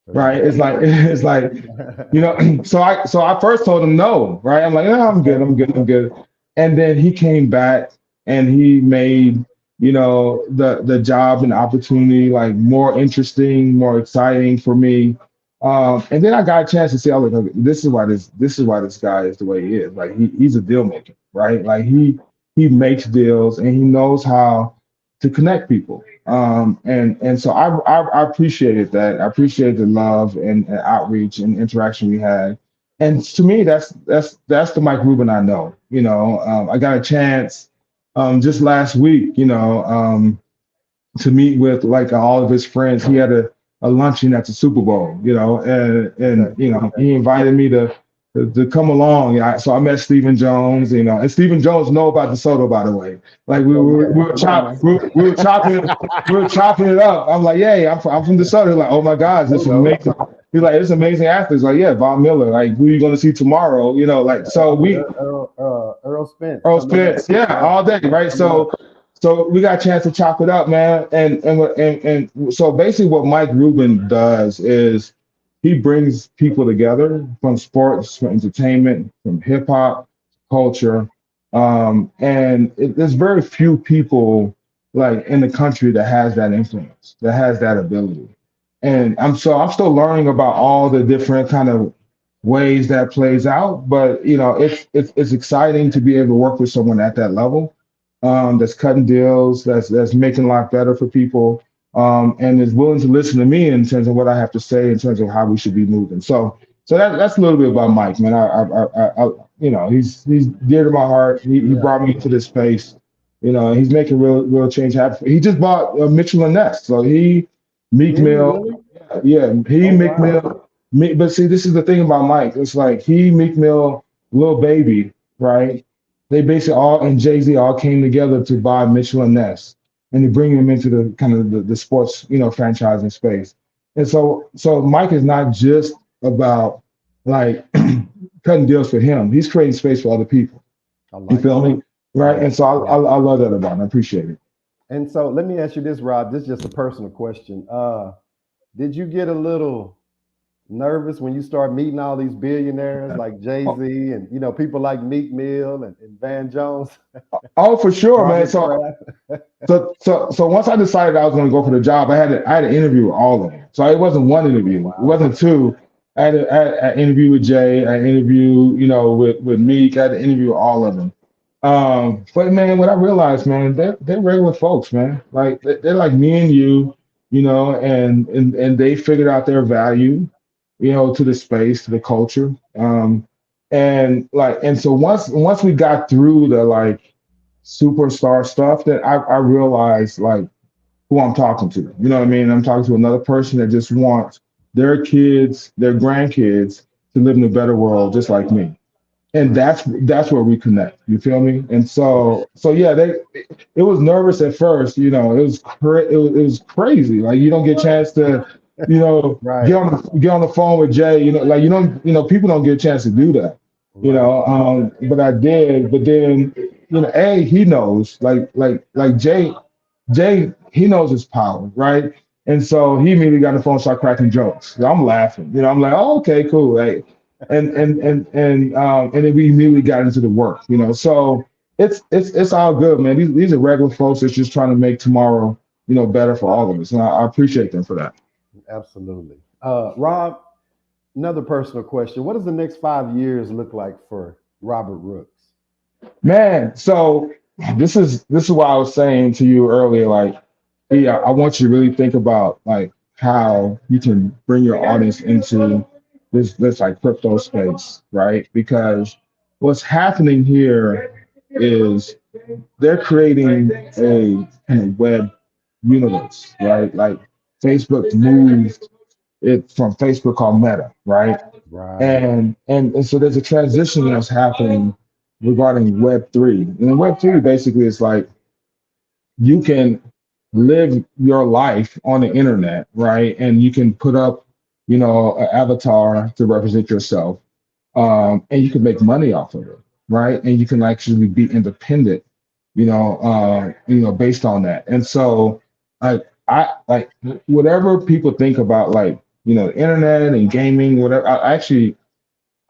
S12: Right. It's like, so I first told him no, right? I'm like, no, I'm good. And then he came back and he made, the job and opportunity like more interesting, more exciting for me. And then I got a chance to see, okay, this is why this guy is the way he is. Like, he's a deal maker, right? Like, he makes deals and he knows how to connect people. And so I appreciated that. I appreciated the love and outreach and interaction we had. And to me, that's the Mike Rubin I know. I got a chance just last week, to meet with like all of his friends. He had a luncheon at the Super Bowl, and he invited me to come along. So I met Stephen Jones, and Stephen Jones know about DeSoto, by the way. Like, we were chopping it up. I'm like, yeah, I'm from DeSoto. He's like, oh my God, this is amazing. He's like, it's amazing athletes. Like, yeah, Von Miller. Like, who are you going to see tomorrow? So we
S8: Earl Spence.
S12: Yeah, all day, right? So we got a chance to chop it up, man. And so basically what Mike Rubin does is he brings people together from sports, from entertainment, from hip hop, culture. There's very few people like in the country that has that influence, that has that ability. And I'm still learning about all the different kind of ways that plays out. But you know, it's exciting to be able to work with someone at that level, that's cutting deals, that's making life better for people, and is willing to listen to me in terms of what I have to say in terms of how we should be moving. So that's a little bit about Mike, man. I you know, he's dear to my heart. He brought me to this space. You know, he's making real change happen. He just bought Mitchell and Ness, so Meek Mill,
S8: Really?
S12: yeah, he Meek
S8: Wow.
S12: Mill. But see, this is the thing about Mike. It's like Meek Mill, Lil Baby, right? They basically all and Jay-Z all came together to buy Mitchell and Ness and to bring them into the kind of the sports, you know, franchising space. And so Mike is not just about like cutting deals for him. He's creating space for other people. You feel me? Right. And so I love that about him. I appreciate it.
S8: And so let me ask you this, Rob. This is just a personal question. Did you get a little nervous when you start meeting all these billionaires like Jay-Z and, you know, people like Meek Mill and Van Jones?
S12: Oh, for sure, man. So once I decided I was going to go for the job, I had an interview with all of them. So it wasn't one interview. Wow. It wasn't two. I had an interview with Jay. I interviewed, you know, with Meek. I had an interview with all of them. But man, what I realized, man, they're regular folks, man. Like they're like me and you know, and they figured out their value, you know, to the space, to the culture. And so once we got through the like superstar stuff, that I realized like who I'm talking to. You know what I mean? I'm talking to another person that just wants their kids, their grandkids to live in a better world just like me. And that's where we connect. You feel me? And so yeah, it was nervous at first. You know, it was crazy. Like you don't get a chance to, you know, get on the phone with Jay. You know, like people don't get a chance to do that. You know, but I did. But then, you know, he knows like Jay, he knows his power, right? And so he immediately got on the phone, started cracking jokes. So I'm laughing. You know, I'm like, oh, okay, cool. Like, and then we immediately got into the work, you know. So it's all good, man. These are regular folks that's just trying to make tomorrow, you know, better for all of us. And I appreciate them for that.
S8: Absolutely. Rob, another personal question. What does the next 5 years look like for Robert Rooks?
S12: Man, so this is what I was saying to you earlier. Like, yeah, I want you to really think about like how you can bring your audience into this like crypto space, right? Because what's happening here is they're creating a kind of web universe, right? Like Facebook moved it from Facebook called Meta, right? And so there's a transition that's happening regarding Web3. And Web3 basically is like you can live your life on the internet, right? And you can put up, you know, an avatar to represent yourself, and you can make money off of it, right? And you can actually be independent, you know, based on that. And so, I like whatever people think about, like, you know, the internet and gaming, whatever.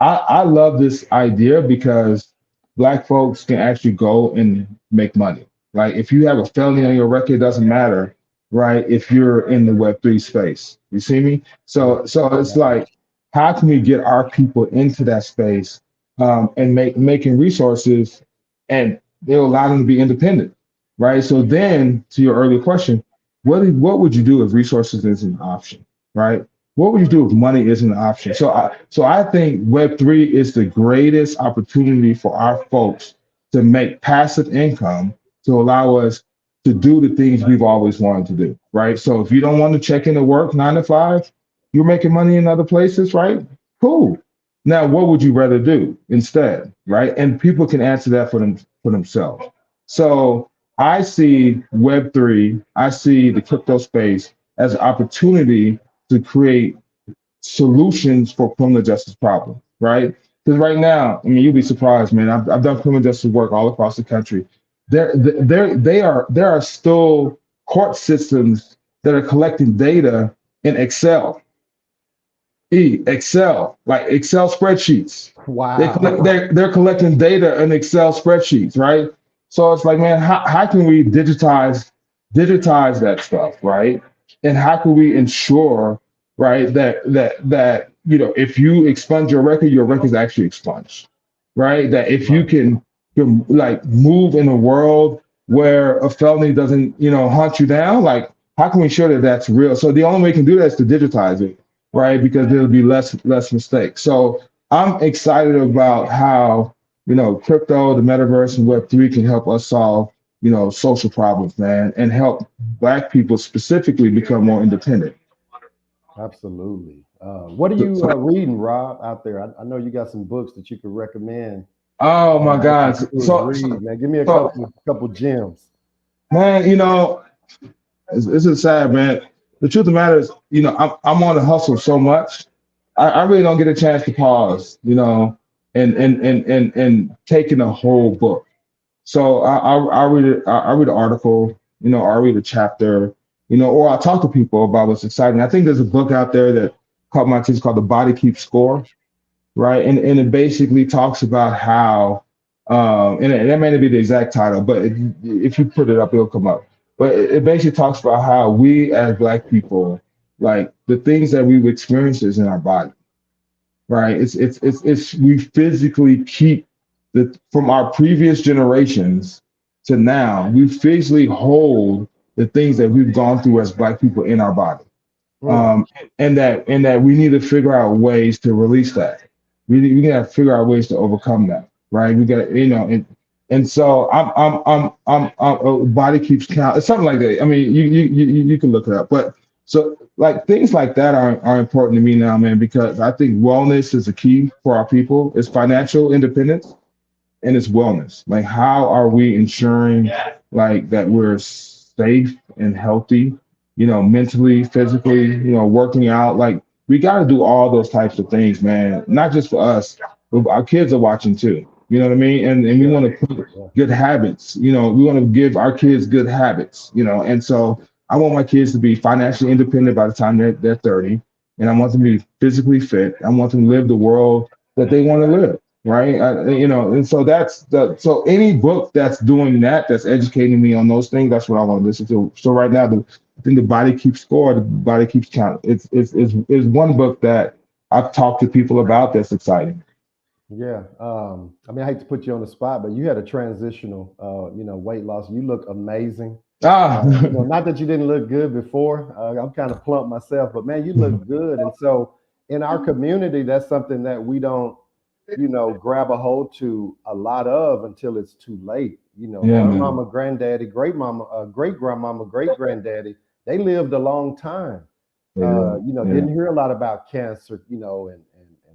S12: I love this idea because Black folks can actually go and make money. Like if you have a felony on your record, it doesn't matter, right? If you're in the Web3 space, you see me? So it's like, how can we get our people into that space, and making resources, and they'll allow them to be independent, right? So then, to your earlier question, what would you do if resources isn't an option, right? What would you do if money isn't an option? So I think Web3 is the greatest opportunity for our folks to make passive income to allow us to do the things we've always wanted to do, right? So if you don't want to check into work 9 to 5, you're making money in other places, right? Cool. Now, what would you rather do instead, right? And people can answer that for themselves. So I see Web3, I see the crypto space as an opportunity to create solutions for criminal justice problems, right? Because right now, I mean, you'll be surprised, man. I've done criminal justice work all across the country. There are still court systems that are collecting data in Excel. Excel, like Excel spreadsheets.
S8: Wow.
S12: They're collecting data in Excel spreadsheets, right? So it's like, man, how can we digitize that stuff, right? And how can we ensure, right, that if you expunge your record's actually expunged, right? That if you can like move in a world where a felony doesn't, hunt you down, like how can we ensure that that's real? So the only way we can do that is to digitize it, right? Because there'll be less mistakes. So I'm excited about how crypto, the metaverse, and Web3 can help us solve social problems, man, and help Black people specifically become more independent.
S8: Absolutely. What are you reading, Rob, out there? I know you got some books that you could recommend.
S12: Oh my God!
S8: Read, man. Give me a couple gems.
S12: Man, this is sad, man. The truth of the matter is, I'm on the hustle so much. I really don't get a chance to pause, and taking a whole book. So I read it. I read an article, or I read a chapter, or I'll talk to people about what's exciting. I think there's a book out there that caught my attention called The Body Keeps Score, right? And it basically talks about how, and that may not be the exact title, but if you put it up, it'll come up. But it basically talks about how we as Black people, like the things that we've experienced is in our body, right? It's we physically keep from our previous generations to now, we physically hold the things that we've gone through as Black people in our body. And that we need to figure out ways to release that. We got to figure out ways to overcome that, right? We got and so I'm body keeps count. It's something like that. I mean, you can look it up, but so like things like that are important to me now, man, because I think wellness is a key for our people. It's financial independence and it's wellness. Like, how are we ensuring like that we're safe and healthy, mentally, physically, working out? Like, we got to do all those types of things, man. Not just for us, but our kids are watching too. You know what I mean? And we want to put good habits. We want to give our kids good habits. And so I want my kids to be financially independent by the time they're 30, and I want them to be physically fit. I want them to live the world that they want to live. Right. And so so any book that's doing that, that's educating me on those things, that's what I want to listen to. So right now, I think The Body Keeps Score, The Body Keeps Count. It's one book that I've talked to people about that's exciting.
S8: Yeah. I mean, I hate to put you on the spot, but you had a transitional, weight loss. You look amazing. Not that you didn't look good before. I'm kind of plump myself, but man, you look good. And so in our community, that's something that we don't, grab a hold to a lot of until it's too late. Mama, granddaddy, great mama, great grandmama, great granddaddy, they lived a long time. Didn't hear a lot about cancer, and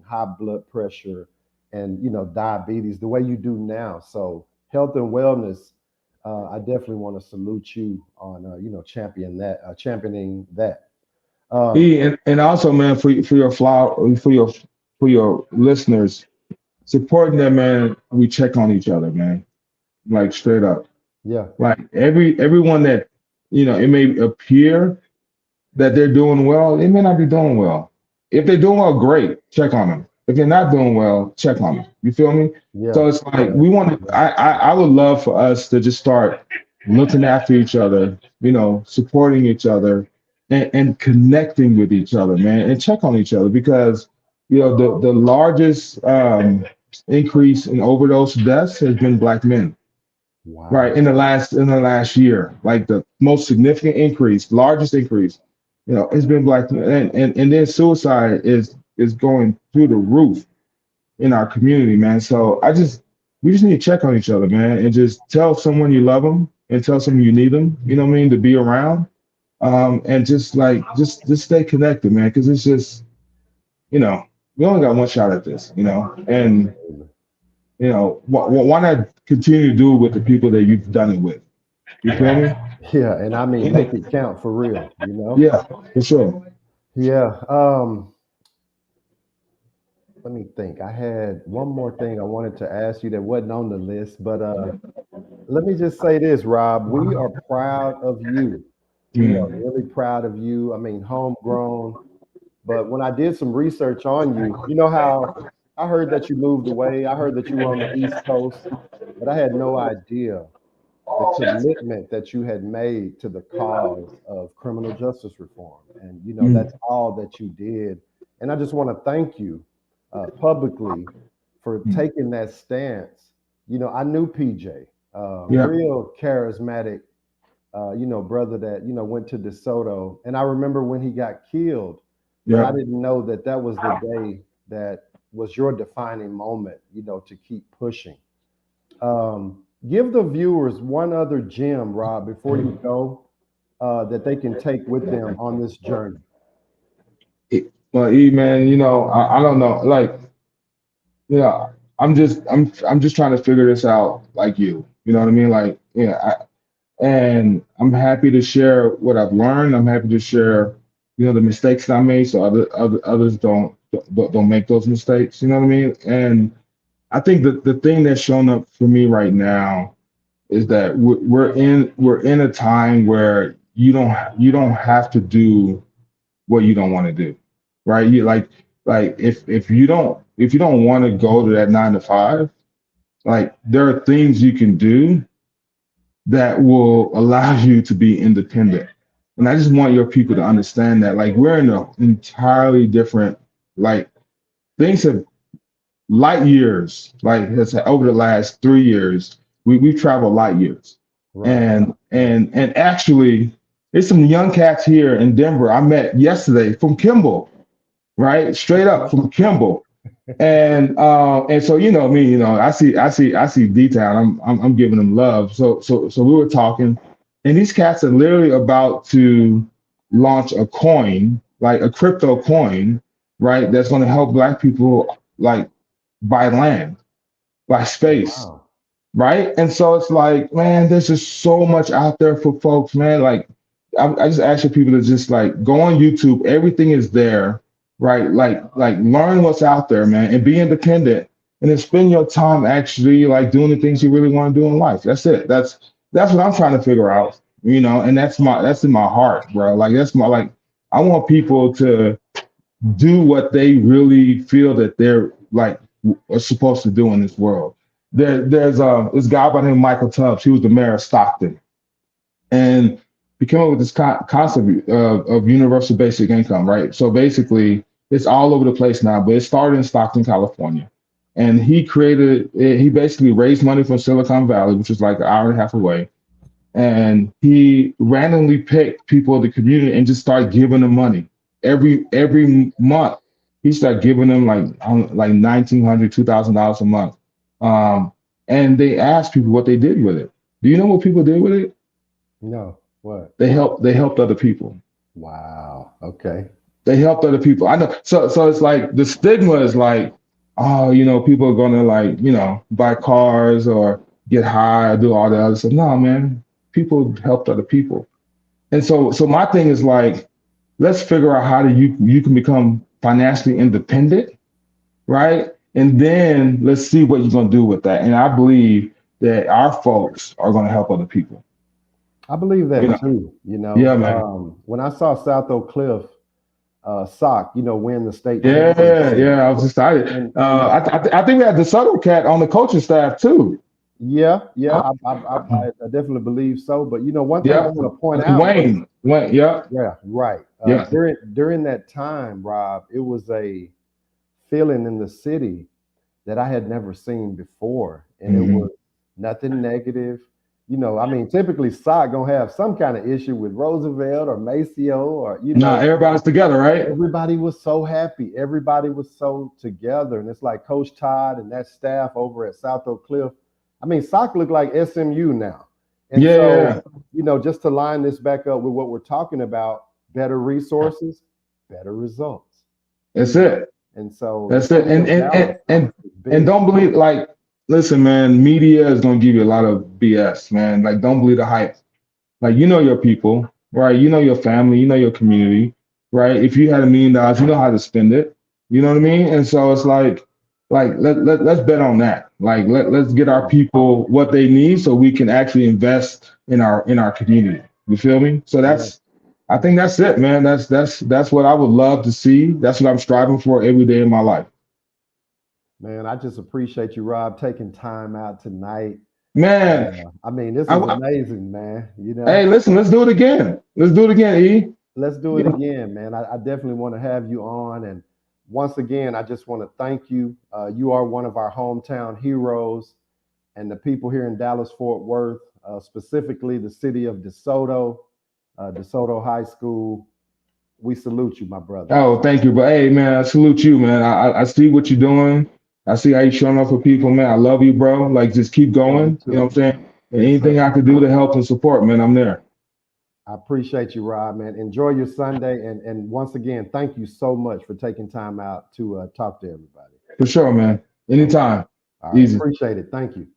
S8: high blood pressure and, diabetes the way you do now. So health and wellness, I definitely want to salute you on, championing that.
S12: And also, man, for your listeners, supporting them, man, we check on each other, man. Like, straight up.
S8: Yeah.
S12: Like everyone that, it may appear that they're doing well, they may not be doing well. If they're doing well, great, check on them. If they're not doing well, check on them. You feel me?
S8: Yeah.
S12: So it's like we want to, I would love for us to just start looking after each other, supporting each other and connecting with each other, man, and check on each other, because the largest increase in overdose deaths has been Black men.
S8: Wow.
S12: Right, in the last year, like the most significant increase, largest increase, it's been Black men, and then suicide is going through the roof in our community, man. So we just need to check on each other, man, and just tell someone you love them and tell someone you need them, to be around, and just stay connected, man, because it's just, we only got one shot at this, and why not continue to do it with the people that you've done it with? You feel me?
S8: Yeah, and I mean, make it count for real,
S12: Yeah, for sure.
S8: Yeah. Let me think. I had one more thing I wanted to ask you that wasn't on the list, but let me just say this, Rob. We are proud of you. We are really proud of you. I mean, homegrown, but when I did some research on you, you know how I heard that you moved away. I heard that you were on the East Coast, but I had no idea the commitment that you had made to the cause of criminal justice reform. And, you know, that's all that you did. And I just want to thank you publicly for taking that stance. You know, I knew PJ, real charismatic, you know, brother that, you know, went to DeSoto. And I remember when he got killed, but I didn't know that that was the day that was your defining moment, you know, to keep pushing. Give the viewers one other gem, Rob, before you go, that they can take with them on this journey.
S12: Well, E, man, you know, I don't know, like, yeah, I'm just trying to figure this out, like you know what I mean? Like, and I'm happy to share what I've learned. I'm happy to share, you know, the mistakes that I made, so others don't make those mistakes. You know what I mean? And I think that the thing that's shown up for me right now is that we're in a time where you don't have to do what you don't want to do, right? You like if you don't want to go to that 9 to 5, like there are things you can do that will allow you to be independent. And I just want your people to understand that, like, we're in an entirely different, like, things have light years, like over the last 3 years, we've traveled light years. Right. And actually, there's some young cats here in Denver I met yesterday from Kimball, right? Straight up from Kimball. And so, you know me, you know, I see D-Town, I'm giving them love. So we were talking, and these cats are literally about to launch a coin, like a crypto coin, right? That's going to help Black people, like, buy land, buy space, right? And so it's like, man, there's just so much out there for folks, man. Like, I just ask people to just, like, go on YouTube. Everything is there, right? Like learn what's out there, man, and be independent, and then spend your time actually, like, doing the things you really want to do in life. That's it. That's what I'm trying to figure out, you know, and that's in my heart, bro. Like, I want people to do what they really feel that they're, like, are supposed to do in this world. There's this guy by the name of Michael Tubbs. He was the mayor of Stockton, and he came up with this concept of universal basic income, right? So basically, it's all over the place now, but it started in Stockton, California. And he basically raised money from Silicon Valley, which is like an hour and a half away. And he randomly picked people in the community and just started giving them money. Every month, he started giving them like $1,900, $2,000 a month. And they asked people what they did with it. Do you know what people did with it?
S8: No. What?
S12: They helped other people.
S8: Wow. Okay.
S12: They helped other people. I know. So it's like the stigma is like, oh, you know, people are gonna, like, you know, buy cars or get high or do all the other stuff. No, man. People helped other people. And so my thing is, like, let's figure out how you can become financially independent, right? And then let's see what you're gonna do with that. And I believe that our folks are gonna help other people.
S8: I believe that too. You know,
S12: yeah, man.
S8: When I saw South Oak Cliff, Sock, you know, win the state.
S12: Yeah, I was excited. And I think we had the Subtle Cat on the coaching staff too.
S8: Yeah, I definitely believe so. But, you know, one thing I want to point out,
S12: Wayne, yeah,
S8: right. During that time, Rob, it was a feeling in the city that I had never seen before, and it was nothing negative. You know, I mean, typically Sock gonna have some kind of issue with Roosevelt or Maceo, or, you know.
S12: Everybody's together, right?
S8: Everybody was so happy. Everybody was so together. And it's like Coach Todd and that staff over at South Oak Cliff. I mean, Sock looked like SMU now. And so, you know, just to line this back up with what we're talking about, better resources, better results.
S12: That's it.
S8: And so
S12: that's it. And don't believe, like, listen, man, media is going to give you a lot of BS, man. Like, don't believe the hype. Like, you know your people, right? You know your family, you know your community, right? If you had $1 million, you know how to spend it. You know what I mean? And so it's like let's bet on that. Like, let's get our people what they need so we can actually invest in our community. You feel me? So I think that's it, man. That's what I would love to see. That's what I'm striving for every day in my life.
S8: Man, I just appreciate you, Rob, taking time out tonight.
S12: Man,
S8: I mean, this is
S12: I,
S8: amazing, man. You know,
S12: hey, listen, let's do it again. Let's do it again, E.
S8: let's do it again, man. I definitely want to have you on. And once again, I just want to thank you. You are one of our hometown heroes, and the people here in Dallas, Fort Worth, specifically the city of DeSoto, DeSoto High School. We salute you, my brother.
S12: Oh, thank you. But hey, man, I salute you, man. I see what you're doing. I see how you're showing up for people, man. I love you, bro. Like, just keep going. You know what I'm saying? And anything I can do to help and support, man, I'm there.
S8: I appreciate you, Rob, man. Enjoy your Sunday. And once again, thank you so much for taking time out to talk to everybody.
S12: For sure, man. Anytime.
S8: All right,
S12: Easy.
S8: appreciate it. Thank you.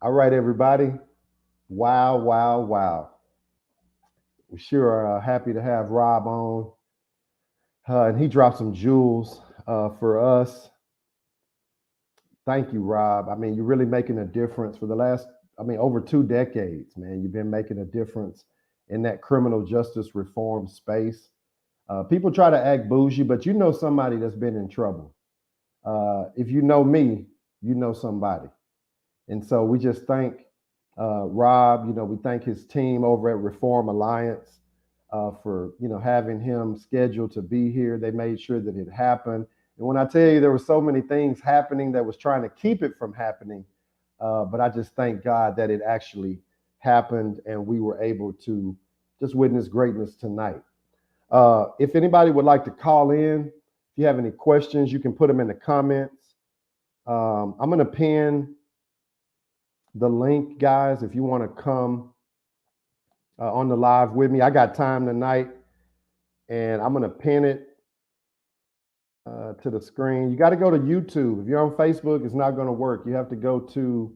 S8: All right, everybody. Wow, wow, wow. We sure are happy to have Rob on. And he dropped some jewels for us. Thank you, Rob. I mean, you're really making a difference for the last, over 2 decades, man. You've been making a difference in that criminal justice reform space. People try to act bougie, but you know somebody that's been in trouble. If you know me, you know somebody. And so we just thank Rob, we thank his team over at Reform Alliance for, having him scheduled to be here. They made sure that it happened. And when I tell you there were so many things happening that was trying to keep it from happening, but I just thank God that it actually happened and we were able to just witness greatness tonight. If anybody would like to call in, if you have any questions, you can put them in the comments. I'm going to pin the link, guys, if you want to come on the live with me. I got time tonight, and I'm going to pin it to the screen. You got to go to YouTube. If you're on Facebook, it's not going to work. You have to go to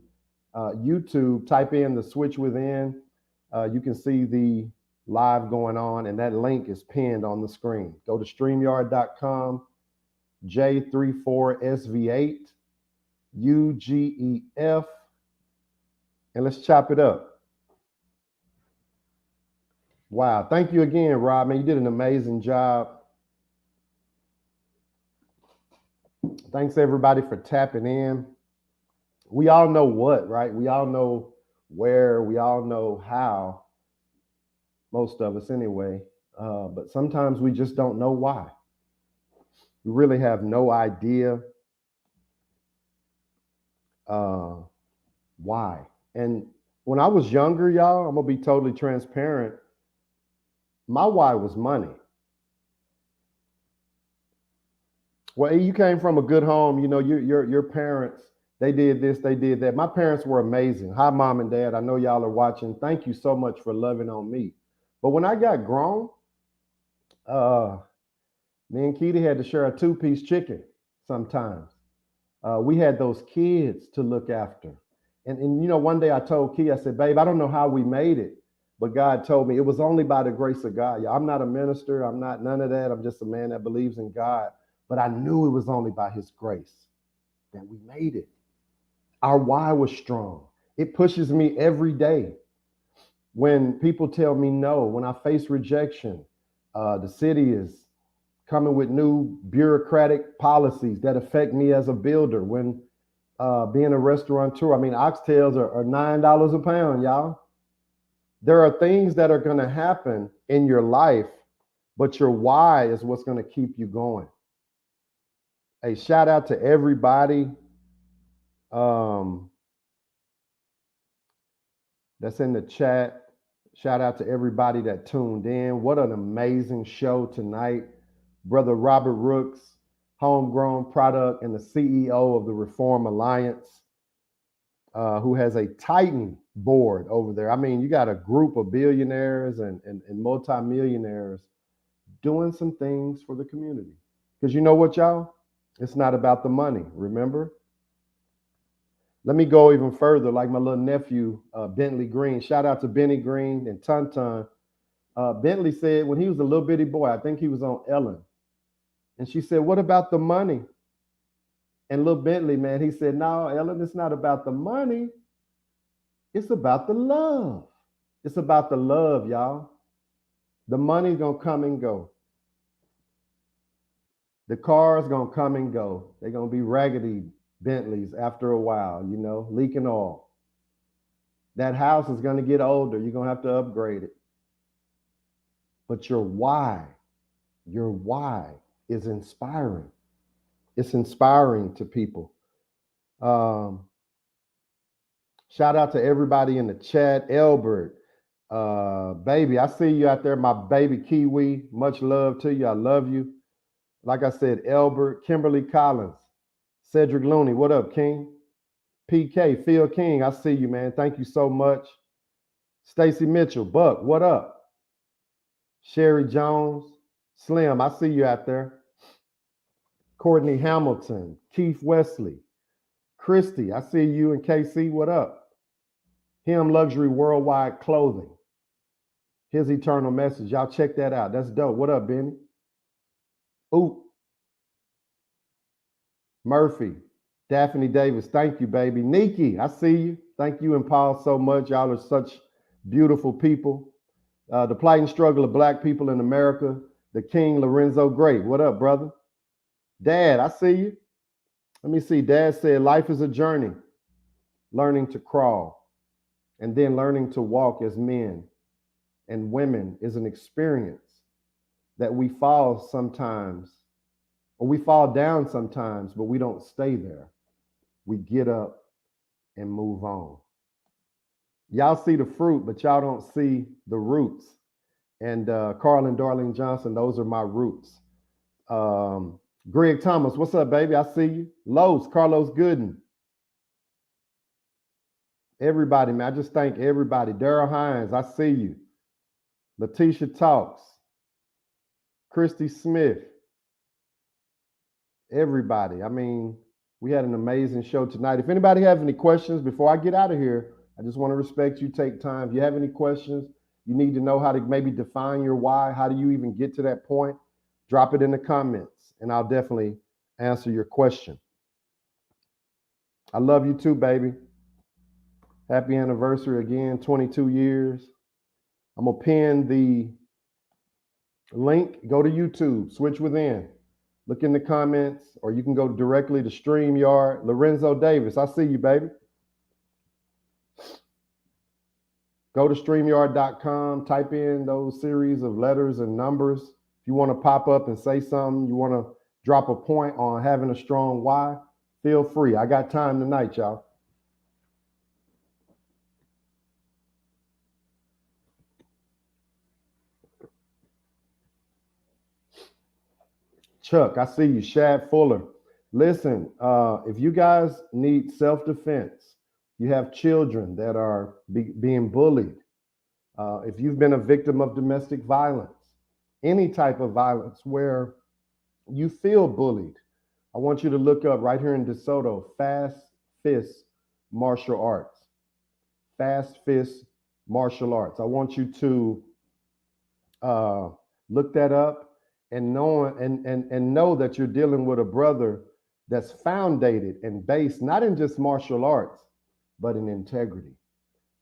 S8: YouTube, type in The Switch Within. You can see the live going on, and that link is pinned on the screen. Go to StreamYard.com, J34SV8, UGEF, and let's chop it up. Wow. Thank you again, Rob. Man, you did an amazing job. Thanks, everybody, for tapping in. We all know what, right? We all know where. We all know how. Most of us anyway. But sometimes we just don't know why. We really have no idea why. And when I was younger, y'all, I'm going to be totally transparent. My why was money. Well, you came from a good home. Your parents, they did this, they did that. My parents were amazing. Hi, Mom and Dad. I know y'all are watching. Thank you so much for loving on me. But when I got grown, me and Keita had to share a 2-piece chicken sometimes. We had those kids to look after. And one day I told Key, I said, babe, I don't know how we made it, but God told me it was only by the grace of God. I'm not a minister. I'm not none of that. I'm just a man that believes in God. But I knew it was only by his grace that we made it. Our why was strong. It pushes me every day. When people tell me no, when I face rejection, the city is coming with new bureaucratic policies that affect me as a builder. When being a restaurateur, oxtails are $9 a pound, y'all. There are things that are going to happen in your life, but your why is what's going to keep you going. Hey, shout out to everybody that's in the chat. Shout out to everybody that tuned in. What an amazing show tonight. Brother Robert Rooks, homegrown product and the CEO of the Reform Alliance, who has a Titan board over there. You got a group of billionaires and multimillionaires doing some things for the community. Because you know what, y'all? It's not about the money, remember? Let me go even further, like my little nephew, Bentley Green. Shout out to Benny Green and Tuntun. Bentley said when he was a little bitty boy, I think he was on Ellen. And she said, what about the money? And little Bentley, man, he said, no, Ellen, it's not about the money. It's about the love. It's about the love, y'all. The money's gonna come and go. The car's gonna come and go. They're gonna be raggedy Bentleys after a while, you know, leaking oil. That house is gonna get older. You're gonna have to upgrade it. But your why is inspiring. It's inspiring to people. Shout out to everybody in the chat. Elbert, baby, I see you out there, my baby Kiwi. Much love to you. I love you. Like I said, Elbert, Kimberly Collins, Cedric Looney, what up, King? PK, Phil King, I see you, man. Thank you so much. Stacy Mitchell, Buck, what up? Sherry Jones, Slim, I see you out there. Courtney Hamilton, Keith Wesley, Christy, I see you. And KC, what up? Him Luxury Worldwide Clothing, His Eternal Message. Y'all check that out. That's dope. What up, Benny? Ooh. Murphy, Daphne Davis, thank you, baby. Nikki, I see you. Thank you and Paul so much. Y'all are such beautiful people. The plight and struggle of Black people in America. The King Lorenzo Gray. What up, brother? Dad, I see you. Let me see. Dad said, life is a journey, learning to crawl, and then learning to walk as men and women is an experience that we fall sometimes, or we fall down sometimes, but we don't stay there. We get up and move on. Y'all see the fruit, but y'all don't see the roots. And Carl and Darlene Johnson, those are my roots. Greg Thomas, what's up, baby? I see you. Los, Carlos Gooden. Everybody, man, I just thank everybody. Daryl Hines, I see you. Letitia Talks. Christy Smith. Everybody. I mean, we had an amazing show tonight. If anybody have any questions before I get out of here, I just want to respect you, take time. If you have any questions, you need to know how to maybe define your why. How do you even get to that point? Drop it in the comments, and I'll definitely answer your question. I love you too, baby. Happy anniversary again, 22 years. I'm going to pin the link. Go to YouTube, Switch Within. Look in the comments, or you can go directly to StreamYard. Lorenzo Davis, I see you, baby. Go to StreamYard.com, type in those series of letters and numbers. If you want to pop up and say something, you want to drop a point on having a strong why, feel free. I got time tonight, y'all. Chuck, I see you. Shad Fuller. Listen, if you guys need self-defense, you have children that are being bullied, if you've been a victim of domestic violence, any type of violence where you feel bullied, I want you to look up right here in DeSoto, Fast Fist Martial Arts. Fast Fist Martial Arts. I want you to look that up and know that you're dealing with a brother that's founded and based not in just martial arts, but in integrity,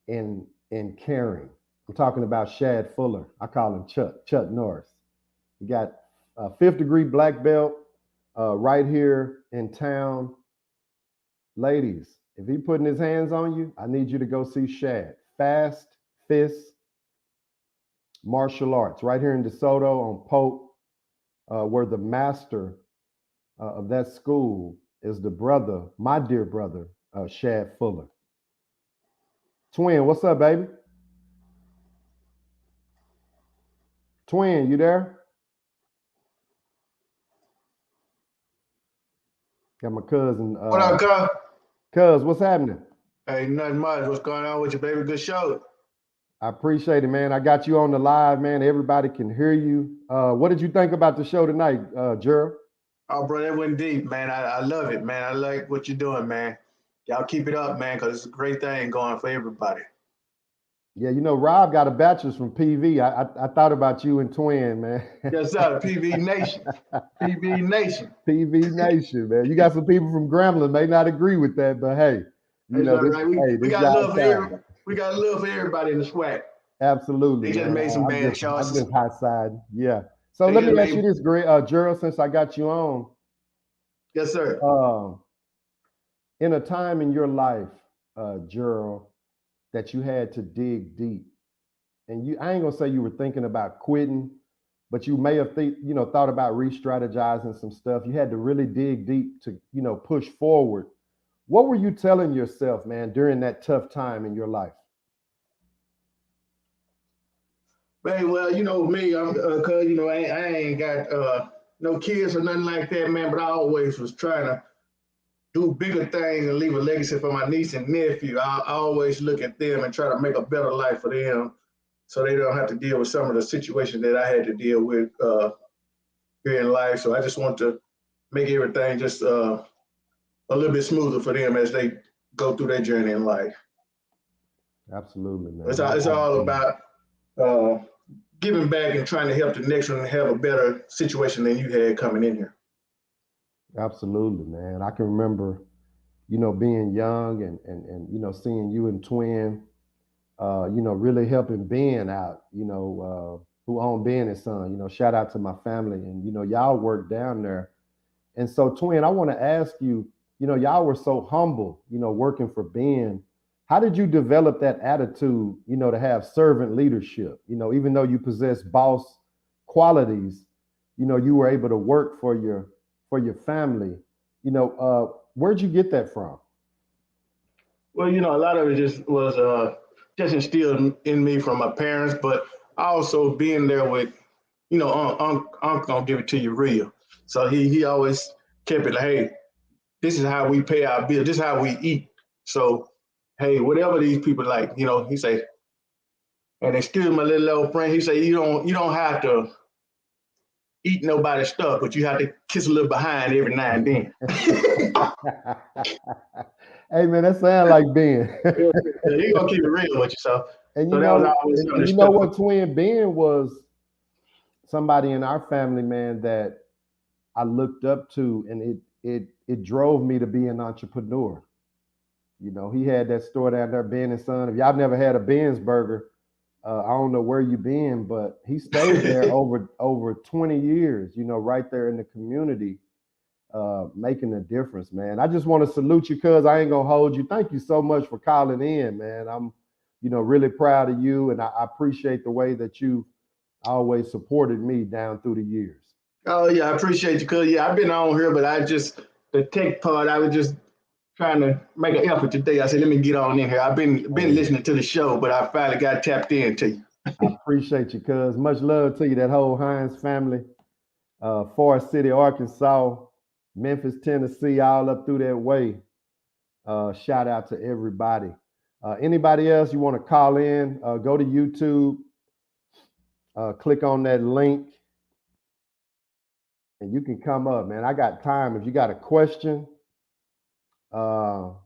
S8: in caring. I'm talking about Shad Fuller. I call him Chuck Norris. He got a 5th degree black belt right here in town. Ladies, if he putting his hands on you, I need you to go see Shad. Fast Fist Martial Arts right here in DeSoto on Pope, where the master of that school is the brother, my dear brother, Shad Fuller. Twin, what's up, baby? Twin, you there? Got my cousin.
S14: What up, cuz?
S8: Cuz, what's happening?
S14: Hey, nothing much. What's going on with you, baby? Good show.
S8: I appreciate it, man. I got you on the live, man. Everybody can hear you. What did you think about the show tonight, Gerald?
S14: Oh, bro, that went deep, man. I love it, man. I like what you're doing, man. Y'all keep it up, man, because it's a great thing going for everybody.
S8: Yeah, you know, Rob got a bachelor's from PV. I thought about you and Twin, man.
S14: Yes, sir. PV Nation. PV Nation.
S8: PV Nation, man. You got some people from Grambling may not agree with that, but hey, you know,
S14: right. We got love for everybody in the SWAC.
S8: Absolutely,
S14: They just
S8: man.
S14: made some bad
S8: I'm
S14: choices.
S8: just high side. Yeah. So
S14: They
S8: let
S14: just
S8: me ask you
S14: made,
S8: this, Gerald, since I got you on.
S14: yes, sir.
S8: In a time in your life, Gerald, that you had to dig deep, and I ain't gonna say you were thinking about quitting, but you may have thought about re-strategizing some stuff. You had to really dig deep to, push forward. What were you telling yourself, man, during that tough time in your life?
S14: Man, well, you know me, I'm cause I ain't got no kids or nothing like that, man. But I always was trying to do bigger things and leave a legacy for my niece and nephew. I always look at them and try to make a better life for them, so they don't have to deal with some of the situations that I had to deal with here in life. So I just want to make everything just a little bit smoother for them as they go through their journey in life.
S8: Absolutely, man.
S14: It's all about giving back and trying to help the next one have a better situation than you had coming in here.
S8: Absolutely, man. I can remember, being young and seeing you and Twin, really helping Ben out, who owned Ben and Son. Shout out to my family. And, y'all work down there. And so, Twin, I want to ask you, y'all were so humble, working for Ben. How did you develop that attitude, to have servant leadership? Even though you possess boss qualities, you were able to work for your family. Where'd you get that from?
S14: Well, a lot of it just was just instilled in me from my parents, but also being there with, Unc gonna give it to you real. So he always kept it like, hey, this is how we pay our bills. This is how we eat. So, hey, whatever these people like, he say, and excuse my little old friend, he say, you don't have to eat nobody's stuff, but you have to kiss a little behind every now and then.
S8: Hey man, that sounds like Ben.
S14: He gonna keep it real with you, so.
S8: And
S14: so that was always
S8: you know what, Twin, Ben was somebody in our family, man, that I looked up to, and it drove me to be an entrepreneur. He had that store down there, Ben and Son. If y'all never had a Ben's burger, I don't know where you been, but he stayed there over 20 years, right there in the community, making a difference, man. I just want to salute you, cuz I ain't gonna hold you. Thank you so much for calling in, man. I'm, really proud of you, and I appreciate the way that you always supported me down through the years.
S14: Oh yeah, I appreciate you, cuz I've been on here, but the tech part, I was just trying to make an effort today. I said, let me get on in here. I've been listening to the show, but I finally got tapped into you.
S8: I appreciate you, cuz. Much love to you, that whole Hines family. Forest City, Arkansas, Memphis, Tennessee, all up through that way. Shout out to everybody. Anybody else you want to call in, go to YouTube, click on that link, and you can come up, man. I got time. If you got a question, I'm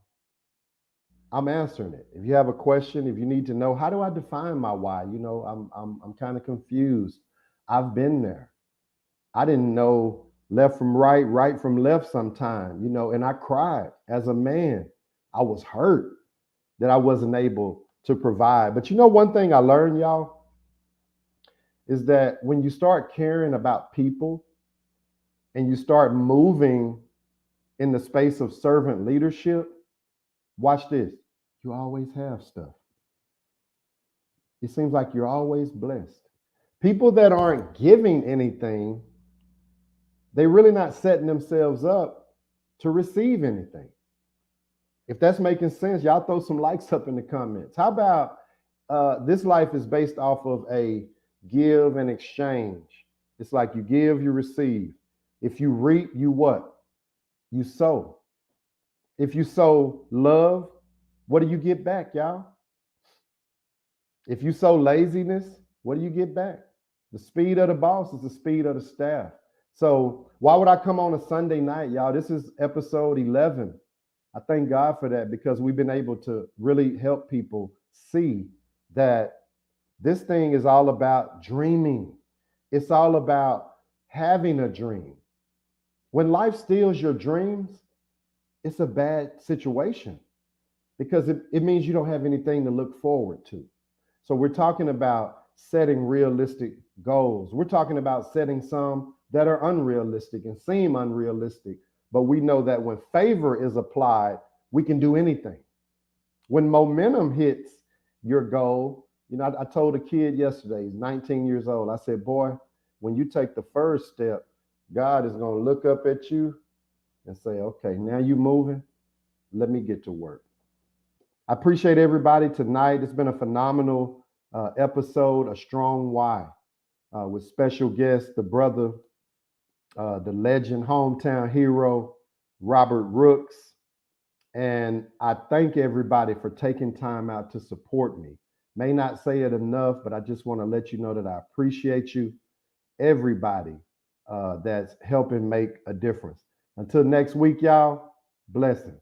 S8: answering it. If you have a question, if you need to know, how do I define my why? I'm kind of confused. I've been there. I didn't know left from right, right from left sometime, and I cried as a man. I was hurt that I wasn't able to provide. But one thing I learned, y'all, is that when you start caring about people and you start moving in the space of servant leadership, watch this, you always have stuff. It seems like you're always blessed. People that aren't giving anything, they're really not setting themselves up to receive anything. If that's making sense, y'all throw some likes up in the comments. How about this life is based off of a give and exchange. It's like you give, you receive. If you reap, you what? You sow. If you sow love, what do you get back, y'all? If you sow laziness, what do you get back? The speed of the boss is the speed of the staff. So why would I come on a Sunday night, y'all? This is episode 11. I thank God for that, because we've been able to really help people see that this thing is all about dreaming. It's all about having a dream. When life steals your dreams, it's a bad situation, because it means you don't have anything to look forward to. So we're talking about setting realistic goals. We're talking about setting some that are unrealistic and seem unrealistic, but we know that when favor is applied, we can do anything. When momentum hits your goal, you know, I told a kid yesterday, he's 19 years old. I said, boy, when you take the first step, God is going to look up at you and say, okay, now you moving. Let me get to work. I appreciate everybody tonight. It's been a phenomenal episode, A Strong Why, with special guest, the brother, the legend, hometown hero, Robert Rooks. And I thank everybody for taking time out to support me. May not say it enough, but I just want to let you know that I appreciate you, everybody that's helping make a difference. Until next week, y'all, blessings.